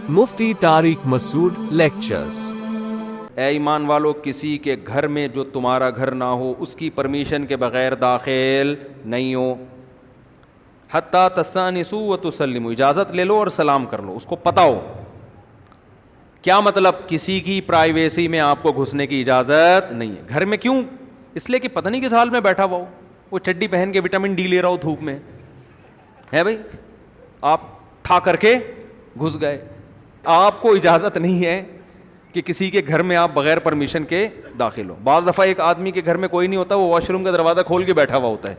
مفتی طارق مسعود lectures. اے ایمان والو، کسی کے گھر میں جو تمہارا گھر نہ ہو اس کی پرمیشن کے بغیر داخل نہیں ہو، حتیٰ تستانسوا وتسلموا، اجازت لے لو اور سلام کر لو، اس کو پتہ ہو۔ کیا مطلب؟ کسی کی پرائیویسی میں آپ کو گھسنے کی اجازت نہیں ہے۔ گھر میں کیوں؟ اس لیے کہ پتہ نہیں کس حال میں بیٹھا ہوا ہو، وہ چڈی پہن کے وٹامن ڈی لے رہا ہو دھوپ میں، ہے بھائی، آپ ٹھا کر کے گھس گئے۔ آپ کو اجازت نہیں ہے کہ کسی کے گھر میں آپ بغیر پرمیشن کے داخل ہو۔ بعض دفعہ ایک آدمی کے گھر میں کوئی نہیں ہوتا، وہ واش روم کا دروازہ کھول کے بیٹھا ہوا ہوتا ہے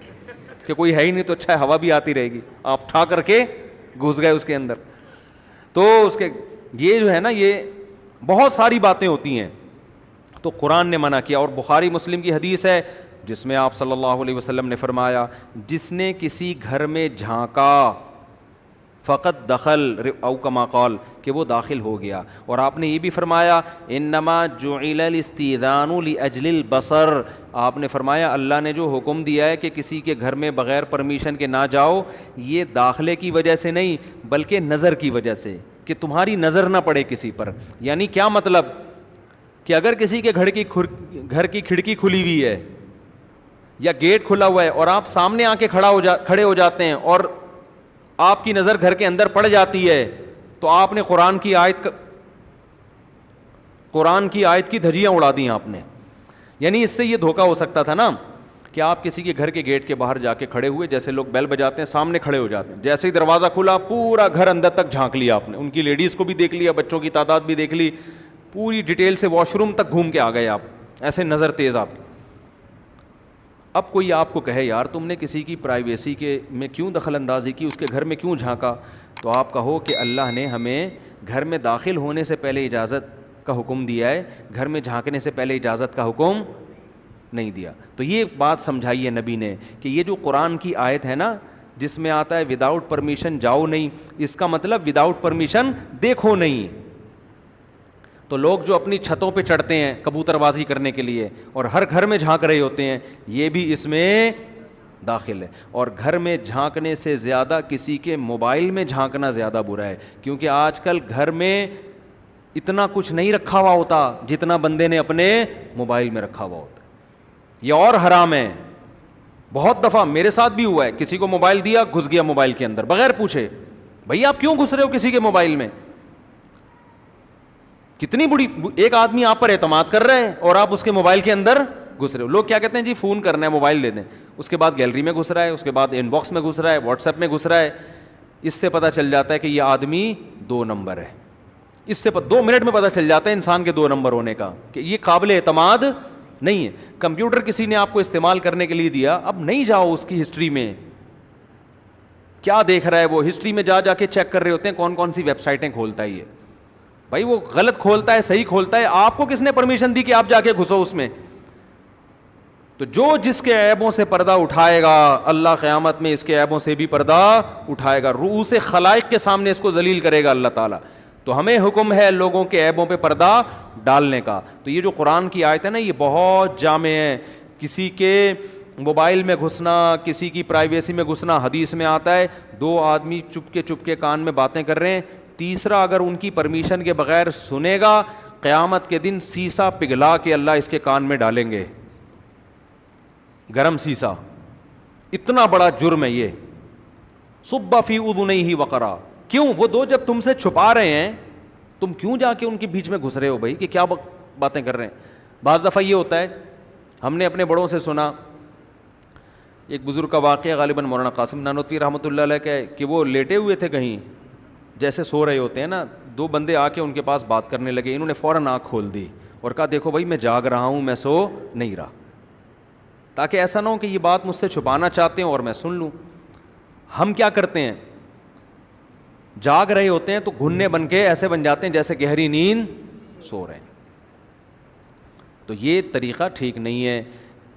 کہ کوئی ہے ہی نہیں، تو اچھا ہے ہوا بھی آتی رہے گی، آپ ٹھا کر کے گھس گئے اس کے اندر۔ تو اس کے یہ جو ہے نا، یہ بہت ساری باتیں ہوتی ہیں، تو قرآن نے منع کیا۔ اور بخاری مسلم کی حدیث ہے جس میں آپ صلی اللہ علیہ وسلم نے فرمایا، جس نے کسی گھر میں جھانکا فقط دخل، او کما قال، کہ وہ داخل ہو گیا۔ اور آپ نے یہ بھی فرمایا، انما جعل الاستئذان لاجل البصر، آپ نے فرمایا اللہ نے جو حکم دیا ہے کہ کسی کے گھر میں بغیر پرمیشن کے نہ جاؤ، یہ داخلے کی وجہ سے نہیں بلکہ نظر کی وجہ سے، کہ تمہاری نظر نہ پڑے کسی پر۔ یعنی کیا مطلب؟ کہ اگر کسی کے گھر کی کھڑکی کھلی ہوئی ہے یا گیٹ کھلا ہوا ہے اور آپ سامنے آ کے کھڑے ہو جاتے ہیں اور آپ کی نظر گھر کے اندر پڑ جاتی ہے، تو آپ نے قرآن کی آیت کی دھجیاں اڑا دی آپ نے۔ یعنی اس سے یہ دھوکہ ہو سکتا تھا نا کہ آپ کسی کے گھر کے گیٹ کے باہر جا کے کھڑے ہوئے، جیسے لوگ بیل بجاتے ہیں سامنے کھڑے ہو جاتے ہیں، جیسے ہی دروازہ کھلا پورا گھر اندر تک جھانک لیا آپ نے، ان کی لیڈیز کو بھی دیکھ لیا، بچوں کی تعداد بھی دیکھ لی، پوری ڈیٹیل سے واش روم تک گھوم کے آ گئے آپ، ایسے نظر تیز آپ کی۔ اب کوئی آپ کو کہے یار تم نے کسی کی پرائیویسی کے میں کیوں دخل اندازی کی، اس کے گھر میں کیوں جھانکا، تو آپ کہو کہ اللہ نے ہمیں گھر میں داخل ہونے سے پہلے اجازت کا حکم دیا ہے، گھر میں جھانکنے سے پہلے اجازت کا حکم نہیں دیا۔ تو یہ بات سمجھائی ہے نبی نے کہ یہ جو قرآن کی آیت ہے نا جس میں آتا ہے وداؤٹ پرمیشن جاؤ نہیں، اس کا مطلب وداؤٹ پرمیشن دیکھو نہیں۔ تو لوگ جو اپنی چھتوں پہ چڑھتے ہیں کبوتر بازی کرنے کے لیے اور ہر گھر میں جھانک رہے ہوتے ہیں، یہ بھی اس میں داخل ہے۔ اور گھر میں جھانکنے سے زیادہ کسی کے موبائل میں جھانکنا زیادہ برا ہے، کیونکہ آج کل گھر میں اتنا کچھ نہیں رکھا ہوا ہوتا جتنا بندے نے اپنے موبائل میں رکھا ہوا ہوتا، یہ اور حرام ہے۔ بہت دفعہ میرے ساتھ بھی ہوا ہے، کسی کو موبائل دیا، گھس گیا موبائل کے اندر بغیر پوچھے، بھائی آپ کیوں گھس رہے ہو کسی کے موبائل میں؟ کتنی بڑی، ایک آدمی آپ پر اعتماد کر رہا ہے اور آپ اس کے موبائل کے اندر گھس رہے ہو۔ لوگ کیا کہتے ہیں، جی فون کرنا ہے موبائل دے دیں، اس کے بعد گیلری میں گھس رہا ہے، اس کے بعد ان باکس میں گھس رہا ہے، واٹس ایپ میں گھس رہا ہے۔ اس سے پتہ چل جاتا ہے کہ یہ آدمی 2 نمبر ہے، اس سے 2 منٹ میں پتہ چل جاتا ہے انسان کے 2 نمبر ہونے کا، کہ یہ قابل اعتماد نہیں ہے۔ کمپیوٹر کسی نے آپ کو استعمال کرنے کے لیے دیا، اب نہیں جاؤ اس کی ہسٹری میں کیا دیکھ رہا ہے، وہ ہسٹری میں جا کے چیک کر رہے ہوتے ہیں کون کون سی ویب سائٹیں کھولتا ہے یہ، بھائی وہ غلط کھولتا ہے صحیح کھولتا ہے، آپ کو کس نے پرمیشن دی کہ آپ جا کے گھسو اس میں؟ تو جو جس کے عیبوں سے پردہ اٹھائے گا، اللہ قیامت میں اس کے عیبوں سے بھی پردہ اٹھائے گا، رؤوس خلائق کے سامنے اس کو ذلیل کرے گا اللہ تعالیٰ۔ تو ہمیں حکم ہے لوگوں کے عیبوں پہ پردہ ڈالنے کا۔ تو یہ جو قرآن کی آیت ہے نا، یہ بہت جامع ہے۔ کسی کے موبائل میں گھسنا، کسی کی پرائیویسی میں گھسنا، حدیث میں آتا ہے 2 آدمی چپ کے کان میں باتیں کر رہے ہیں، تیسرا اگر ان کی پرمیشن کے بغیر سنے گا، قیامت کے دن سیسا پگھلا کے اللہ اس کے کان میں ڈالیں گے، گرم سیسا۔ اتنا بڑا جرم ہے یہ، صب فی اذنیہ وقرا۔ کیوں؟ وہ 2 جب تم سے چھپا رہے ہیں، تم کیوں جا کے ان کے بیچ میں گھس رہے ہو بھائی، کہ کیا باتیں کر رہے ہیں؟ بعض دفعہ یہ ہوتا ہے، ہم نے اپنے بڑوں سے سنا، ایک بزرگ کا واقعہ غالباً مولانا قاسم نانوتوی رحمۃ اللہ علیہ کا ہے، کہ وہ لیٹے ہوئے تھے کہیں، جیسے سو رہے ہوتے ہیں نا، 2 بندے آ کے ان کے پاس بات کرنے لگے، انہوں نے فوراً آنکھ کھول دی اور کہا دیکھو بھائی میں جاگ رہا ہوں، میں سو نہیں رہا، تاکہ ایسا نہ ہو کہ یہ بات مجھ سے چھپانا چاہتے ہیں اور میں سن لوں۔ ہم کیا کرتے ہیں، جاگ رہے ہوتے ہیں تو گھننے بن کے ایسے بن جاتے ہیں جیسے گہری نیند سو رہے ہیں۔ تو یہ طریقہ ٹھیک نہیں ہے۔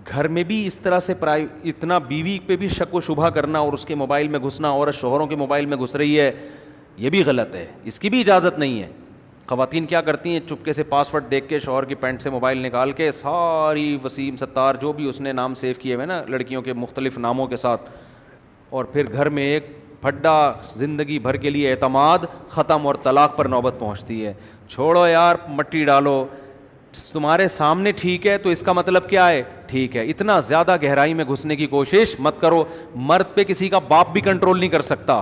گھر میں بھی اس طرح سے اتنا بیوی پہ بھی شک و شبہ کرنا اور اس کے موبائل میں گھسنا، عورت شوہروں کے موبائل میں گھس رہی ہے، یہ بھی غلط ہے، اس کی بھی اجازت نہیں ہے۔ خواتین کیا کرتی ہیں، چپکے سے پاس ورڈ دیکھ کے شوہر کی پینٹ سے موبائل نکال کے ساری وسیم ستار جو بھی اس نے نام سیو کیے ہوئے نا لڑکیوں کے مختلف ناموں کے ساتھ، اور پھر گھر میں ایک پھڈا زندگی بھر کے لیے اعتماد ختم اور طلاق پر نوبت پہنچتی ہے. چھوڑو یار, مٹی ڈالو, تمہارے سامنے ٹھیک ہے تو اس کا مطلب کیا ہے ٹھیک ہے. اتنا زیادہ گہرائی میں گھسنے کی کوشش مت کرو. مرد پہ کسی کا باپ بھی کنٹرول نہیں کر سکتا.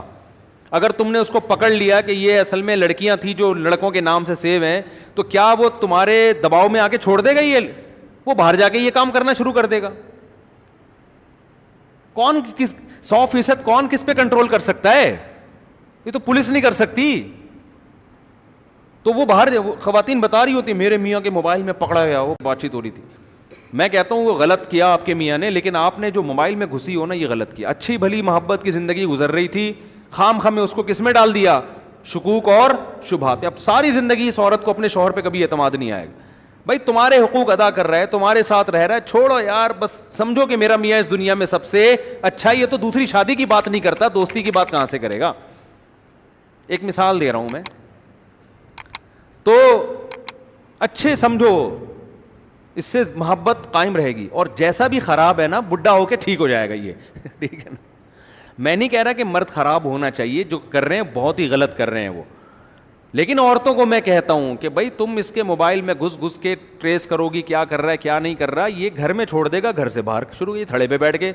اگر تم نے اس کو پکڑ لیا کہ یہ اصل میں لڑکیاں تھیں جو لڑکوں کے نام سے سیو ہیں, تو کیا وہ تمہارے دباؤ میں آ کے چھوڑ دے گا؟ یہ وہ باہر جا کے یہ کام کرنا شروع کر دے گا. کون کس 100% کون کس پہ کنٹرول کر سکتا ہے؟ یہ تو پولیس نہیں کر سکتی. تو وہ باہر خواتین بتا رہی ہوتی میرے میاں کے موبائل میں پکڑا گیا, وہ بات چیت ہو رہی تھی. میں کہتا ہوں وہ غلط کیا آپ کے میاں نے, لیکن آپ نے جو موبائل میں گھسی ہو نا, یہ غلط کیا. اچھی بھلی محبت کی زندگی گزر رہی تھی, خام خام میں اس کو کس میں ڈال دیا؟ شکوک اور شبہات. اب ساری زندگی اس عورت کو اپنے شوہر پہ کبھی اعتماد نہیں آئے گا. بھائی تمہارے حقوق ادا کر رہا ہے, تمہارے ساتھ رہ رہا ہے, چھوڑو یار, بس سمجھو کہ میرا میاں اس دنیا میں سب سے اچھا. یہ تو دوسری شادی کی بات نہیں کرتا, دوستی کی بات کہاں سے کرے گا؟ ایک مثال دے رہا ہوں میں, تو اچھے سمجھو, اس سے محبت قائم رہے گی. اور جیسا بھی خراب ہے نا, بڈھا ہو کے ٹھیک ہو جائے گا یہ. ٹھیک ہے نا؟ میں نہیں کہہ رہا کہ مرد خراب ہونا چاہیے, جو کر رہے ہیں بہت ہی غلط کر رہے ہیں وہ. لیکن عورتوں کو میں کہتا ہوں کہ بھائی تم اس کے موبائل میں گھس گھس کے ٹریس کرو گی کیا کر رہا ہے کیا نہیں کر رہا. یہ گھر میں چھوڑ دے گا, گھر سے باہر شروع یہ تھڑے پہ بیٹھ کے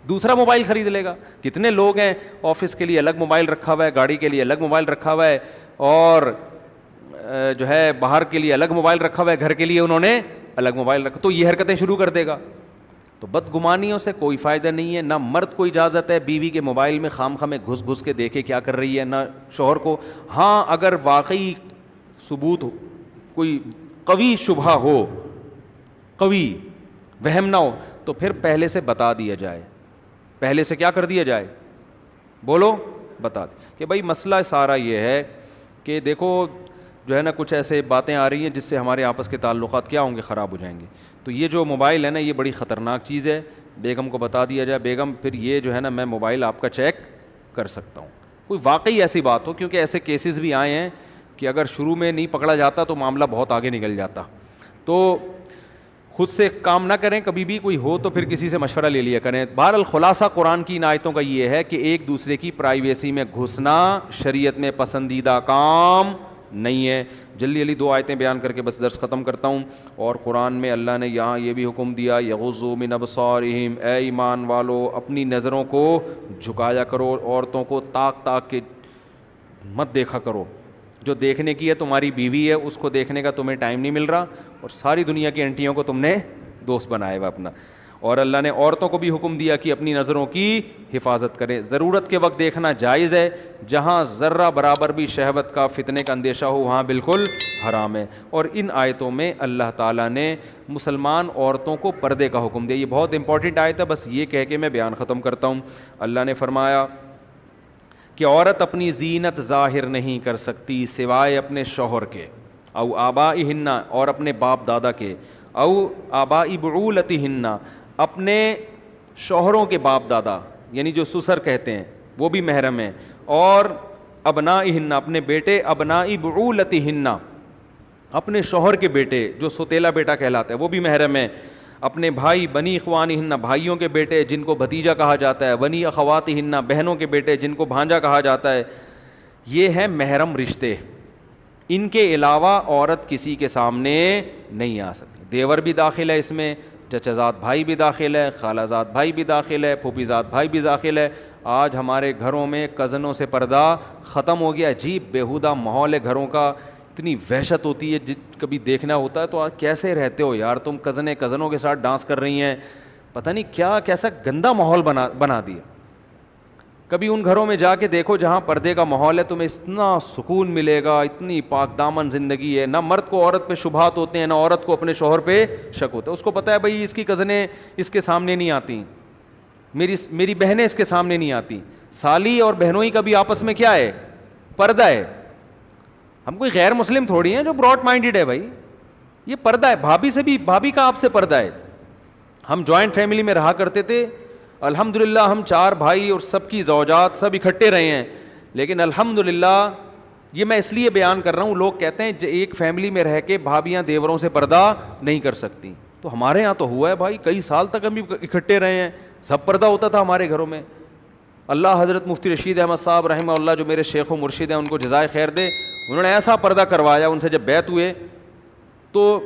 دوسرا موبائل خرید لے گا. کتنے لوگ ہیں آفس کے لیے الگ موبائل رکھا ہوا ہے, گاڑی کے لیے الگ موبائل رکھا ہوا ہے, اور جو ہے باہر کے لیے الگ موبائل رکھا ہوا ہے, گھر کے لیے انہوں نے الگ موبائل رکھا. تو یہ حرکتیں شروع کر دے گا. تو بدگمانیوں سے کوئی فائدہ نہیں ہے. نہ مرد کو اجازت ہے بیوی کے موبائل میں خام خواہ میں گھس گھس کے دیکھے کیا کر رہی ہے, نہ شوہر کو. ہاں اگر واقعی ثبوت ہو, کوئی قوی شبہ ہو, قوی وہم نہ ہو, تو پھر پہلے سے بتا دیا جائے. پہلے سے کیا کر دیا جائے؟ بولو, بتا دیں کہ بھائی مسئلہ سارا یہ ہے کہ دیکھو جو ہے نا کچھ ایسے باتیں آ رہی ہیں جس سے ہمارے آپس کے تعلقات کیا ہوں گے, خراب ہو جائیں گے. تو یہ جو موبائل ہے نا یہ بڑی خطرناک چیز ہے. بیگم کو بتا دیا جائے, بیگم پھر یہ جو ہے نا میں موبائل آپ کا چیک کر سکتا ہوں. کوئی واقعی ایسی بات ہو, کیونکہ ایسے کیسز بھی آئے ہیں کہ اگر شروع میں نہیں پکڑا جاتا تو معاملہ بہت آگے نکل جاتا. تو خود سے کام نہ کریں کبھی بھی, کوئی ہو تو پھر کسی سے مشورہ لے لیا کریں. بہرحال خلاصہ قرآن کی ان آیتوں کا یہ ہے کہ ایک دوسرے کی پرائیویسی میں گھسنا شریعت میں پسندیدہ کام نہیں ہے. جلدی جلدی 2 آیتیں بیان کر کے بس درس ختم کرتا ہوں. اور قرآن میں اللہ نے یہاں یہ بھی حکم دیا, یغضوا من ابصارہم, اے ایمان والو اپنی نظروں کو جھکایا کرو, عورتوں کو تاک تاک کے مت دیکھا کرو. جو دیکھنے کی ہے تمہاری بیوی ہے, اس کو دیکھنے کا تمہیں ٹائم نہیں مل رہا, اور ساری دنیا کی انٹیوں کو تم نے دوست بنایا ہوا اپنا. اور اللہ نے عورتوں کو بھی حکم دیا کہ اپنی نظروں کی حفاظت کریں. ضرورت کے وقت دیکھنا جائز ہے, جہاں ذرہ برابر بھی شہوت کا فتنے کا اندیشہ ہو وہاں بالکل حرام ہے. اور ان آیتوں میں اللہ تعالیٰ نے مسلمان عورتوں کو پردے کا حکم دیا. یہ بہت امپورٹنٹ آیت ہے, بس یہ کہہ کے میں بیان ختم کرتا ہوں. اللہ نے فرمایا کہ عورت اپنی زینت ظاہر نہیں کر سکتی سوائے اپنے شوہر کے, او آبائہن, اور اپنے باپ دادا کے, او آبائی بعولتہن, اپنے شوہروں کے باپ دادا یعنی جو سسر کہتے ہیں وہ بھی محرم ہیں, اور ابنائہن, اپنے بیٹے, ابنائی بعولتہن, اپنے شوہر کے بیٹے جو سوتیلا بیٹا کہلاتا ہے وہ بھی محرم ہیں, اپنے بھائی, بنی اخوانہن, بھائیوں کے بیٹے جن کو بھتیجا کہا جاتا ہے, بنی اخواتہن, بہنوں کے بیٹے جن کو بھانجا کہا جاتا ہے. یہ ہیں محرم رشتے. ان کے علاوہ عورت کسی کے سامنے نہیں آ سکتی. دیور بھی داخل ہے اس میں, چچا زاد بھائی بھی داخل ہے, خالہ زاد بھائی بھی داخل ہے, پھوپھی زاد بھائی بھی داخل ہے. آج ہمارے گھروں میں کزنوں سے پردہ ختم ہو گیا. عجیب بیہودہ ماحول ہے گھروں کا, اتنی وحشت ہوتی ہے. کبھی دیکھنا ہوتا ہے تو آج کیسے رہتے ہو یار تم, کزنوں کے ساتھ ڈانس کر رہی ہیں, پتہ نہیں کیا کیسا گندا ماحول بنا دیا. کبھی ان گھروں میں جا کے دیکھو جہاں پردے کا ماحول ہے, تمہیں اتنا سکون ملے گا, اتنی پاک دامن زندگی ہے. نہ مرد کو عورت پہ شبہات ہوتے ہیں, نہ عورت کو اپنے شوہر پہ شک ہوتا ہے. اس کو پتہ ہے بھائی اس کی کزنیں اس کے سامنے نہیں آتی, میری بہنیں اس کے سامنے نہیں آتی. سالی اور بہنوئی کا بھی آپس میں کیا ہے, پردہ ہے. ہم کوئی غیر مسلم تھوڑی ہیں جو براڈ مائنڈڈ ہے بھائی, یہ پردہ ہے. بھابھی سے بھی, بھابھی کا آپ سے پردہ ہے. ہم جوائنٹ فیملی میں رہا کرتے تھے, الحمدللہ ہم 4 بھائی اور سب کی زوجات سب اکٹھے رہے ہیں, لیکن الحمدللہ یہ میں اس لیے بیان کر رہا ہوں, لوگ کہتے ہیں ایک فیملی میں رہ کے بھابیاں دیوروں سے پردہ نہیں کر سکتی. تو ہمارے ہاں تو ہوا ہے بھائی, کئی سال تک ہم بھی اکٹھے رہے ہیں, سب پردہ ہوتا تھا ہمارے گھروں میں. اللہ حضرت مفتی رشید احمد صاحب رحمہ اللہ جو میرے شیخ و مرشد ہیں ان کو جزائے خیر دے, انہوں نے ایسا پردہ کروایا, ان سے جب بیعت ہوئے تو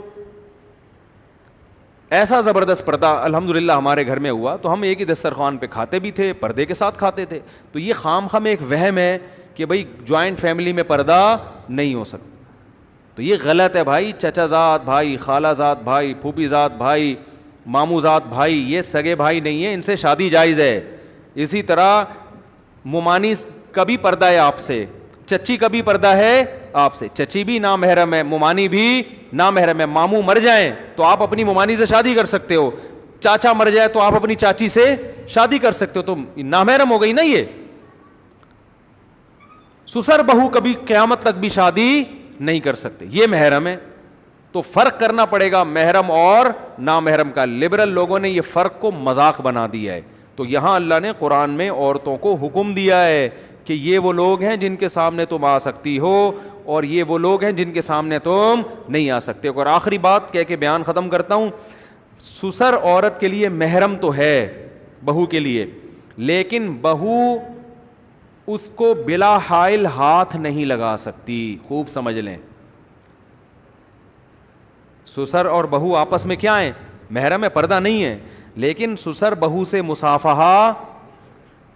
ایسا زبردست پردہ الحمدللہ ہمارے گھر میں ہوا, تو ہم ایک ہی دسترخوان پہ کھاتے بھی تھے, پردے کے ساتھ کھاتے تھے. تو یہ خام خام ایک وہم ہے کہ بھائی جوائنٹ فیملی میں پردہ نہیں ہو سکتا, تو یہ غلط ہے بھائی. چچا زاد بھائی, خالہ زاد بھائی, پھوپھی زاد بھائی, ماموں زاد بھائی, یہ سگے بھائی نہیں ہیں, ان سے شادی جائز ہے. اسی طرح ممانی کا بھی پردہ ہے آپ سے, چچی کا بھی پردہ ہے آپ سے, چچی بھی نامحرم ہے, ممانی بھی نامحرم ہے. ماموں مر جائیں تو آپ اپنی ممانی سے شادی کر سکتے ہو, چاچا مر جائے تو آپ اپنی چاچی سے شادی کر سکتے ہو, تو نامحرم ہو گئی نا یہ. سسر بہو کبھی قیامت تک بھی شادی نہیں کر سکتے, یہ محرم ہے. تو فرق کرنا پڑے گا محرم اور نامحرم کا. لبرل لوگوں نے یہ فرق کو مذاق بنا دیا ہے. تو یہاں اللہ نے قرآن میں عورتوں کو حکم دیا ہے کہ یہ وہ لوگ ہیں جن کے سامنے تم آ سکتی ہو, اور یہ وہ لوگ ہیں جن کے سامنے تم نہیں آ سکتے. اور آخری بات کہہ کے بیان ختم کرتا ہوں, سسر عورت کے لیے محرم تو ہے بہو کے لیے, لیکن بہو اس کو بلا حائل ہاتھ نہیں لگا سکتی. خوب سمجھ لیں, سسر اور بہو آپس میں کیا ہیں, محرم ہے, پردہ نہیں ہے, لیکن سسر بہو سے مصافحہ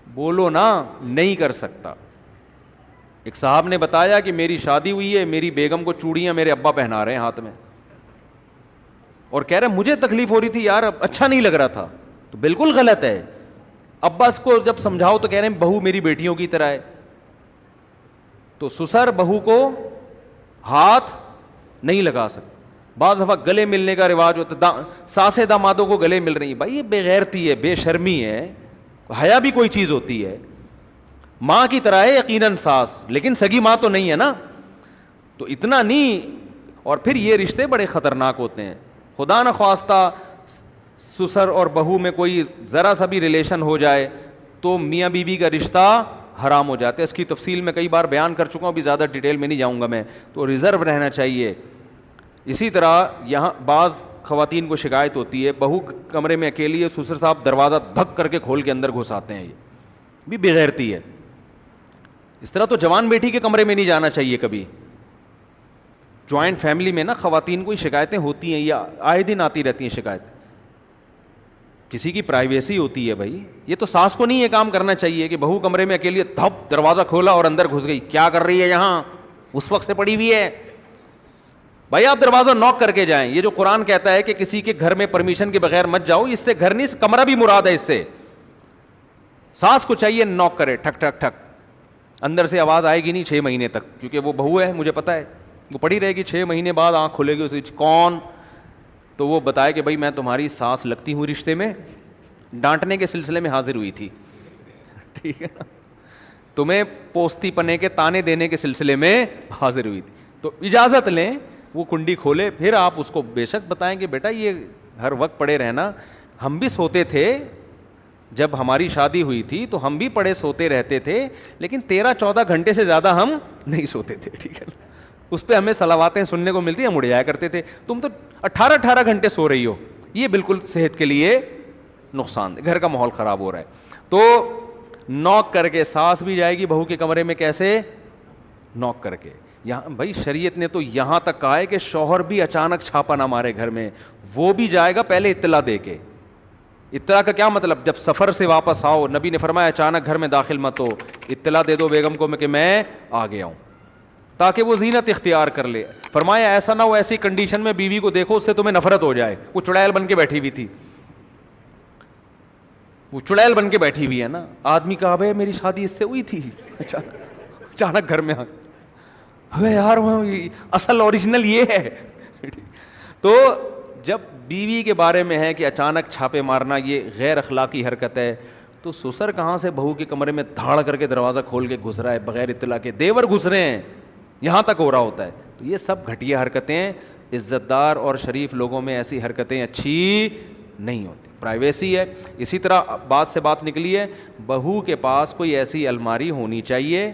بولو نا نہیں کر سکتا. ایک صاحب نے بتایا کہ میری شادی ہوئی ہے, میری بیگم کو چوڑیاں میرے ابا پہنا رہے ہیں ہاتھ میں, اور کہہ رہے مجھے تکلیف ہو رہی تھی یار, اچھا نہیں لگ رہا تھا. تو بالکل غلط ہے. ابا اس کو جب سمجھاؤ تو کہہ رہے ہیں بہو میری بیٹیوں کی طرح ہے. تو سسر بہو کو ہاتھ نہیں لگا سکتا. بعض دفعہ گلے ملنے کا رواج ہوتا, ساسیں دامادوں کو گلے مل رہی ہیں, بھائی یہ بے غیرتی ہے, بے شرمی ہے. حیا بھی کوئی چیز ہوتی ہے. ماں کی طرح ہے یقیناً ساس, لیکن سگی ماں تو نہیں ہے نا, تو اتنا نہیں. اور پھر یہ رشتے بڑے خطرناک ہوتے ہیں. خدا نہ خواستہ سسر اور بہو میں کوئی ذرا سا بھی ریلیشن ہو جائے تو میاں بیوی کا رشتہ حرام ہو جاتا ہے. اس کی تفصیل میں کئی بار بیان کر چکا ہوں, ابھی زیادہ ڈیٹیل میں نہیں جاؤں گا میں. تو ریزرو رہنا چاہیے. اسی طرح یہاں بعض خواتین کو شکایت ہوتی ہے, بہو کمرے میں اکیلی ہے, سسر صاحب دروازہ دھک کر کے کھول کے اندر گھس آتے ہیں. یہ بھی بغیرتی ہے. اس طرح تو جوان بیٹی کے کمرے میں نہیں جانا چاہیے کبھی. جوائنٹ فیملی میں نا خواتین کو شکایتیں ہوتی ہیں, یا آئے دن آتی رہتی ہیں شکایتیں. کسی کی پرائیویسی ہوتی ہے بھائی. یہ تو ساس کو نہیں یہ کام کرنا چاہیے کہ بہو کمرے میں اکیلی دھپ دروازہ کھولا اور اندر گھس گئی, کیا کر رہی ہے یہاں, اس وقت سے پڑی ہوئی ہے. بھائی آپ دروازہ نوک کر کے جائیں. یہ جو قرآن کہتا ہے کہ کسی کے گھر میں پرمیشن کے بغیر مت جاؤ, اس سے گھر نہیں, کمرہ بھی مراد ہے اس سے. ساس کو چاہیے نوک کرے, ٹھک ٹھک ٹھک. اندر سے آواز آئے گی نہیں 6 مہینے تک, کیونکہ وہ بہو ہے, مجھے پتا ہے. وہ پڑی رہے گی, 6 مہینے بعد آنکھ کھلے گی, اسے کون, تو وہ بتائے کہ بھائی میں تمہاری ساس لگتی ہوں رشتے میں, ڈانٹنے کے سلسلے میں حاضر ہوئی تھی, ٹھیک ہے نا, تمہیں پوستی پنے کے تانے دینے کے سلسلے میں حاضر ہوئی تھی. تو اجازت لیں, وہ کنڈی کھولے, پھر آپ اس کو بے شک بتائیں کہ بیٹا یہ ہر وقت پڑے رہنا, ہم بھی سوتے تھے جب ہماری شادی ہوئی تھی, تو ہم بھی پڑے سوتے رہتے تھے, لیکن 13-14 گھنٹے سے زیادہ ہم نہیں سوتے تھے, ٹھیک ہے نا. اس پہ ہمیں صلواتیں سننے کو ملتی, ہم اڑ جایا کرتے تھے. تم تو 18 گھنٹے سو رہی ہو, یہ بالکل صحت کے لیے نقصان دہ, گھر کا ماحول خراب ہو رہا ہے. تو نوک کر کے ساس بھی جائے گی بہو کے کمرے میں, کیسے, نوک کر کے. یہاں بھائی شریعت نے تو یہاں تک کہا ہے کہ شوہر بھی اچانک چھاپا نہ مارے گھر میں, وہ بھی جائے گا پہلے اطلاع دے کے. اطلاع کا کیا مطلب, جب سفر سے واپس آؤ, نبی نے فرمایا اچانک گھر میں داخل مت ہو, اطلاع دے دو بیگم کو کہ میں آ گیا ہوں, تاکہ وہ زینت اختیار کر لے. فرمایا ایسا نہ ہو ایسی کنڈیشن میں بیوی کو دیکھو اس سے تمہیں نفرت ہو جائے. وہ چڑیل بن کے بیٹھی ہوئی تھی, وہ چڑیل بن کے بیٹھی ہوئی ہے نا. آدمی کہا بھائی میری شادی اس سے ہوئی تھی, اچانک گھر میں آ, ابے یار اصل اوریجنل یہ ہے. تو جب بیوی کے بارے میں ہے کہ اچانک چھاپے مارنا یہ غیر اخلاقی حرکت ہے, تو سسر کہاں سے بہو کے کمرے میں دھاڑ کر کے دروازہ کھول کے گھس رہا ہے بغیر اطلاع کے, دیور گھس رہے ہیں, یہاں تک ہو رہا ہوتا ہے. تو یہ سب گھٹیا حرکتیں, عزت دار اور شریف لوگوں میں ایسی حرکتیں اچھی نہیں ہوتی. پرائیویسی ہے. اسی طرح بات سے بات نکلی ہے, بہو کے پاس کوئی ایسی الماری ہونی چاہیے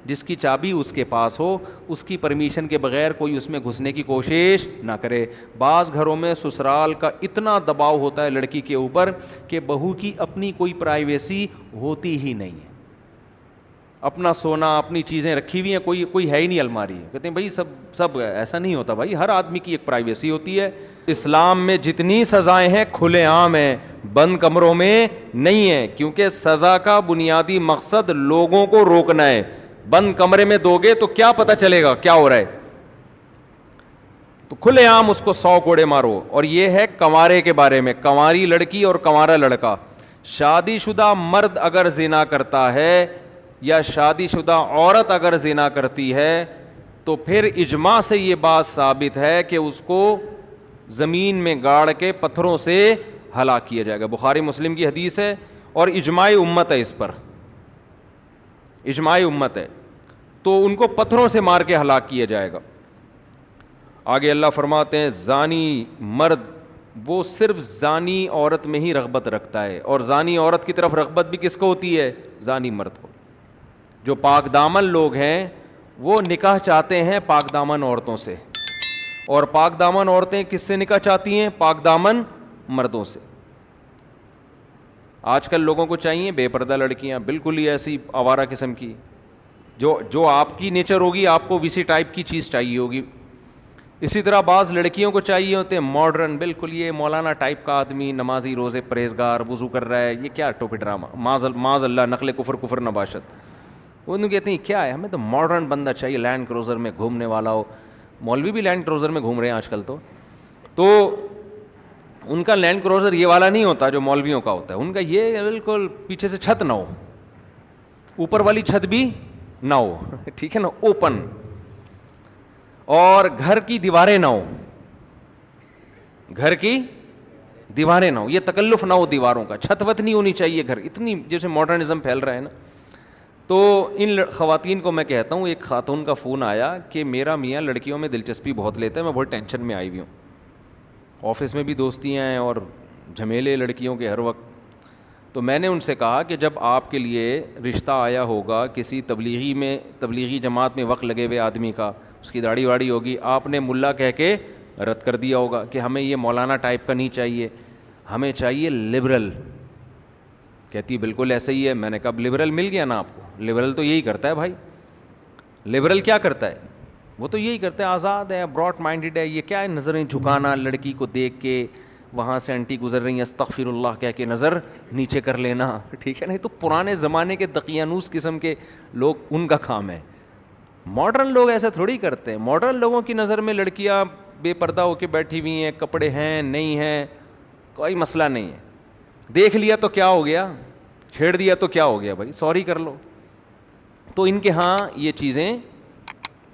جس کی چابی اس کے پاس ہو, اس کی پرمیشن کے بغیر کوئی اس میں گھسنے کی کوشش نہ کرے. بعض گھروں میں سسرال کا اتنا دباؤ ہوتا ہے لڑکی کے اوپر کہ بہو کی اپنی کوئی پرائیویسی ہوتی ہی نہیں ہے. اپنا سونا اپنی چیزیں رکھی ہوئی ہیں, کوئی ہے ہی نہیں الماری. کہتے ہیں بھائی سب ایسا نہیں ہوتا بھائی, ہر آدمی کی ایک پرائیویسی ہوتی ہے. اسلام میں جتنی سزائیں ہیں کھلے عام ہیں, بند کمروں میں نہیں ہیں, کیونکہ سزا کا بنیادی مقصد لوگوں کو روکنا ہے. بند کمرے میں دو گے تو کیا پتہ چلے گا کیا ہو رہا ہے, تو کھلے عام اس کو 100 کوڑے مارو. اور یہ ہے کنوارے کے بارے میں, کنواری لڑکی اور کنوارا لڑکا. شادی شدہ مرد اگر زنا کرتا ہے یا شادی شدہ عورت اگر زنا کرتی ہے تو پھر اجماع سے یہ بات ثابت ہے کہ اس کو زمین میں گاڑ کے پتھروں سے ہلاک کیا جائے گا. بخاری مسلم کی حدیث ہے اور اجماع امت ہے, اس پر اجماع امت ہے, تو ان کو پتھروں سے مار کے ہلاک کیا جائے گا. آگے اللہ فرماتے ہیں زانی مرد وہ صرف زانی عورت میں ہی رغبت رکھتا ہے, اور زانی عورت کی طرف رغبت بھی کس کو ہوتی ہے, زانی مرد کو. جو پاک دامن لوگ ہیں وہ نکاح چاہتے ہیں پاک دامن عورتوں سے, اور پاک دامن عورتیں کس سے نکاح چاہتی ہیں, پاک دامن مردوں سے. آج کل لوگوں کو چاہیے بے پردہ لڑکیاں, بالکل ہی ایسی آوارہ قسم کی, جو آپ کی نیچر ہوگی آپ کو ویسی ٹائپ کی چیز چاہیے ہوگی. اسی طرح بعض لڑکیوں کو چاہیے ہوتے ہیں ماڈرن, بالکل یہ مولانا ٹائپ کا آدمی, نمازی, روزے پرہیزگار, وضو کر رہا ہے, یہ کیا ٹوپی ڈرامہ, معاذ اللہ نقل کفر نباشت. وہ کہتے ہیں کیا ہے, ہمیں تو ماڈرن بندہ چاہیے, لینڈ کروزر میں گھومنے والا ہو. مولوی بھی لینڈ کروزر میں گھوم رہے ہیں آج کل, تو ان کا لینڈ کروزر یہ والا نہیں ہوتا جو مولویوں کا ہوتا ہے. ان کا یہ بالکل پیچھے سے چھت نہ ہو, اوپر والی چھت بھی نہ ہو, ٹھیک ہے نا, اوپن, اور گھر کی دیواریں نہ ہو, گھر کی دیواریں نہ ہو, یہ تکلف نہ ہو دیواروں کا, چھت وت نہیں ہونی چاہیے گھر, اتنی جیسے ماڈرنزم پھیل رہا ہے نا. تو ان خواتین کو میں کہتا ہوں, ایک خاتون کا فون آیا کہ میرا میاں لڑکیوں میں دلچسپی بہت لیتا ہے, میں بہت ٹینشن میں آئی ہوئی ہوں, آفس میں بھی دوستیاں ہیں اور جھمیلے لڑکیوں کے ہر وقت. تو میں نے ان سے کہا کہ جب آپ کے لیے رشتہ آیا ہوگا کسی تبلیغی جماعت میں وقت لگے ہوئے آدمی کا, اس کی داڑھی واڑی ہوگی, آپ نے ملا کہہ کے رد کر دیا ہوگا کہ ہمیں یہ مولانا ٹائپ کا نہیں چاہیے, ہمیں چاہیے لبرل. کہتی بالکل ایسا ہی ہے. میں نے کہا لبرل مل گیا نا آپ کو, لبرل تو یہی کرتا ہے بھائی. لبرل کیا کرتا ہے, وہ تو یہی کرتا ہے, آزاد ہے, براڈ مائنڈڈ ہے. یہ کیا ہے, نظریں جھکانا, لڑکی کو دیکھ کے وہاں سے انٹی گزر رہی ہیں استغفر اللہ کہہ کے نظر نیچے کر لینا, ٹھیک ہے نا. تو پرانے زمانے کے دقیانوس قسم کے لوگ, ان کا کام ہے. ماڈرن لوگ ایسا تھوڑی کرتے ہیں. ماڈرن لوگوں کی نظر میں لڑکیاں بے پردہ ہو کے بیٹھی ہوئی ہیں, کپڑے ہیں نہیں ہیں, کوئی مسئلہ نہیں ہے. دیکھ لیا تو کیا ہو گیا, چھیڑ دیا تو کیا ہو گیا بھائی, سوری کر لو. تو ان کے ہاں یہ چیزیں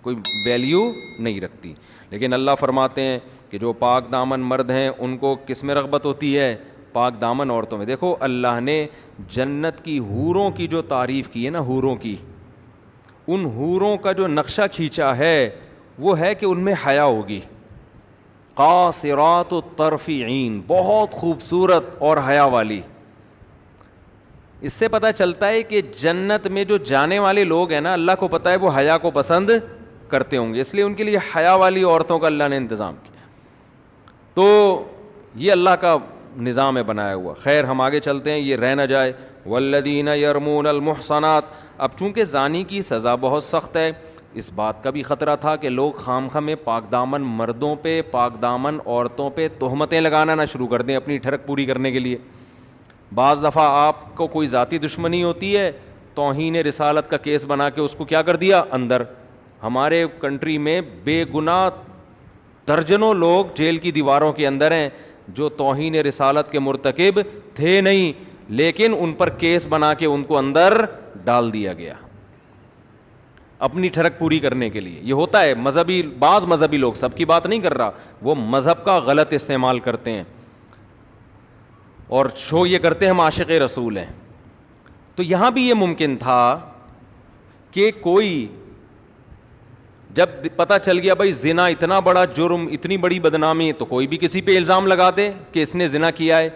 کوئی ویلیو نہیں رکھتی. لیکن اللہ فرماتے ہیں کہ جو پاک دامن مرد ہیں ان کو کس میں رغبت ہوتی ہے, پاک دامن عورتوں میں. دیکھو اللہ نے جنت کی حوروں کی جو تعریف کی ہے نا, حوروں کی, ان حوروں کا جو نقشہ کھینچا ہے وہ ہے کہ ان میں حیا ہوگی. قاصرات الطرف عین, بہت خوبصورت اور حیا والی. اس سے پتہ چلتا ہے کہ جنت میں جو جانے والے لوگ ہیں نا, اللہ کو پتہ ہے وہ حیا کو پسند کرتے ہوں گے, اس لیے ان کے لیے حیا والی عورتوں کا اللہ نے انتظام کیا. تو یہ اللہ کا نظام ہے بنایا ہوا. خیر ہم آگے چلتے ہیں, یہ رہ نہ جائے. والذین یرمون المحصنات. اب چونکہ زانی کی سزا بہت سخت ہے, اس بات کا بھی خطرہ تھا کہ لوگ خامخواہ میں پاک دامن مردوں پہ, پاک دامن عورتوں پہ تہمتیں لگانا نہ شروع کر دیں اپنی ٹھڑک پوری کرنے کے لیے. بعض دفعہ آپ کو کوئی ذاتی دشمنی ہوتی ہے, توہین رسالت کا کیس بنا کے اس کو کیا کر دیا اندر. ہمارے کنٹری میں بے گناہ درجنوں لوگ جیل کی دیواروں کے اندر ہیں جو توہین رسالت کے مرتکب تھے نہیں, لیکن ان پر کیس بنا کے ان کو اندر ڈال دیا گیا اپنی ٹھڑک پوری کرنے کے لیے. یہ ہوتا ہے مذہبی, بعض مذہبی لوگ, سب کی بات نہیں کر رہا, وہ مذہب کا غلط استعمال کرتے ہیں اور شو یہ کرتے ہیں ہم عاشق رسول ہیں. تو یہاں بھی یہ ممکن تھا کہ کوئی جب پتہ چل گیا بھائی زنا اتنا بڑا جرم, اتنی بڑی بدنامی, تو کوئی بھی کسی پہ الزام لگا دے کہ اس نے زنا کیا ہے.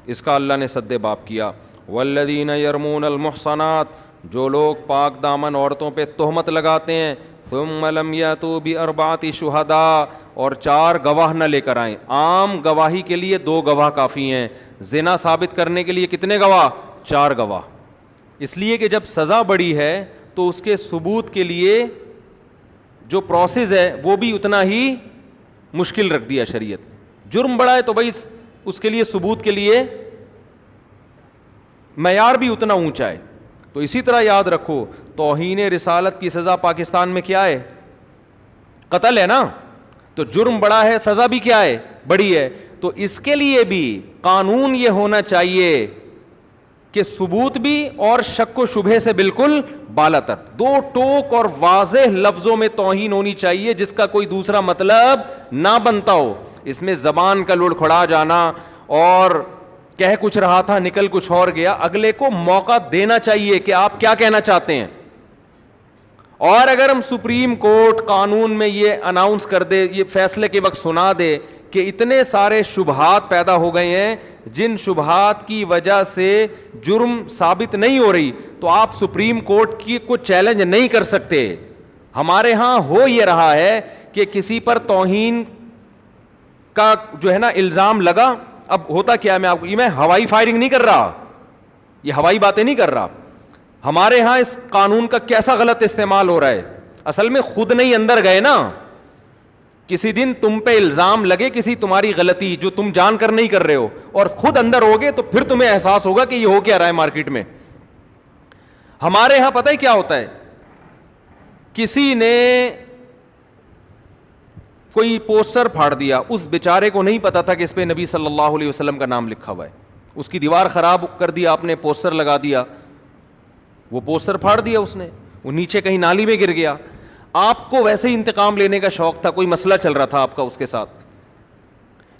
اس کا اللہ نے سد باب کیا. والذین یرمون المحصنات, جو لوگ پاک دامن عورتوں پہ تہمت لگاتے ہیں, ثم لم یاتوا باربعۃ شہداء, اور 4 گواہ نہ لے کر آئیں. عام گواہی کے لیے 2 گواہ کافی ہیں, زنا ثابت کرنے کے لیے کتنے گواہ, 4 گواہ. اس لیے کہ جب سزا بڑی ہے تو تو اس کے ثبوت کے لیے جو پروسیس ہے وہ بھی اتنا ہی مشکل رکھ دیا شریعت. جرم بڑا ہے تو بھائی اس کے لیے ثبوت کے لیے معیار بھی اتنا اونچا ہے. تو اسی طرح یاد رکھو توہین رسالت کی سزا پاکستان میں کیا ہے؟ قتل ہے نا. تو جرم بڑا ہے, سزا بھی کیا ہے؟ بڑی ہے. تو اس کے لیے بھی قانون یہ ہونا چاہیے کہ ثبوت بھی اور شک و شبہ سے بالکل بالا تر, دو ٹوک اور واضح لفظوں میں توہین ہونی چاہیے جس کا کوئی دوسرا مطلب نہ بنتا ہو. اس میں زبان کا لڑکھڑا جانا اور کہہ کچھ رہا تھا نکل کچھ اور گیا, اگلے کو موقع دینا چاہیے کہ آپ کیا کہنا چاہتے ہیں. اور اگر ہم سپریم کورٹ قانون میں یہ اناؤنس کر دے, یہ فیصلے کے وقت سنا دے کہ اتنے سارے شبہات پیدا ہو گئے ہیں جن شبہات کی وجہ سے جرم ثابت نہیں ہو رہی, تو آپ سپریم کورٹ کی کو چیلنج نہیں کر سکتے. ہمارے ہاں ہو یہ رہا ہے کہ کسی پر توہین کا جو ہے نا الزام لگا. اب ہوتا کیا ہے, میں ہوائی فائرنگ نہیں کر رہا, یہ ہوائی باتیں نہیں کر رہا. ہمارے ہاں اس قانون کا کیسا غلط استعمال ہو رہا ہے, اصل میں خود نہیں اندر گئے نا. کسی دن تم پہ الزام لگے کسی تمہاری غلطی جو تم جان کر نہیں کر رہے ہو, اور خود اندر ہوگے تو پھر تمہیں احساس ہوگا کہ یہ ہو کیا رہا ہے مارکیٹ میں. ہمارے ہاں پتہ ہے کیا ہوتا ہے, کسی نے کوئی پوسٹر پھاڑ دیا, اس بیچارے کو نہیں پتا تھا کہ اس پہ نبی صلی اللہ علیہ وسلم کا نام لکھا ہوا ہے. اس کی دیوار خراب کر دیا آپ نے, پوسٹر لگا دیا, وہ پوسٹر پھاڑ دیا اس نے, وہ نیچے کہیں نالی میں گر گیا. آپ کو ویسے ہی انتقام لینے کا شوق تھا, کوئی مسئلہ چل رہا تھا آپ کا اس کے ساتھ,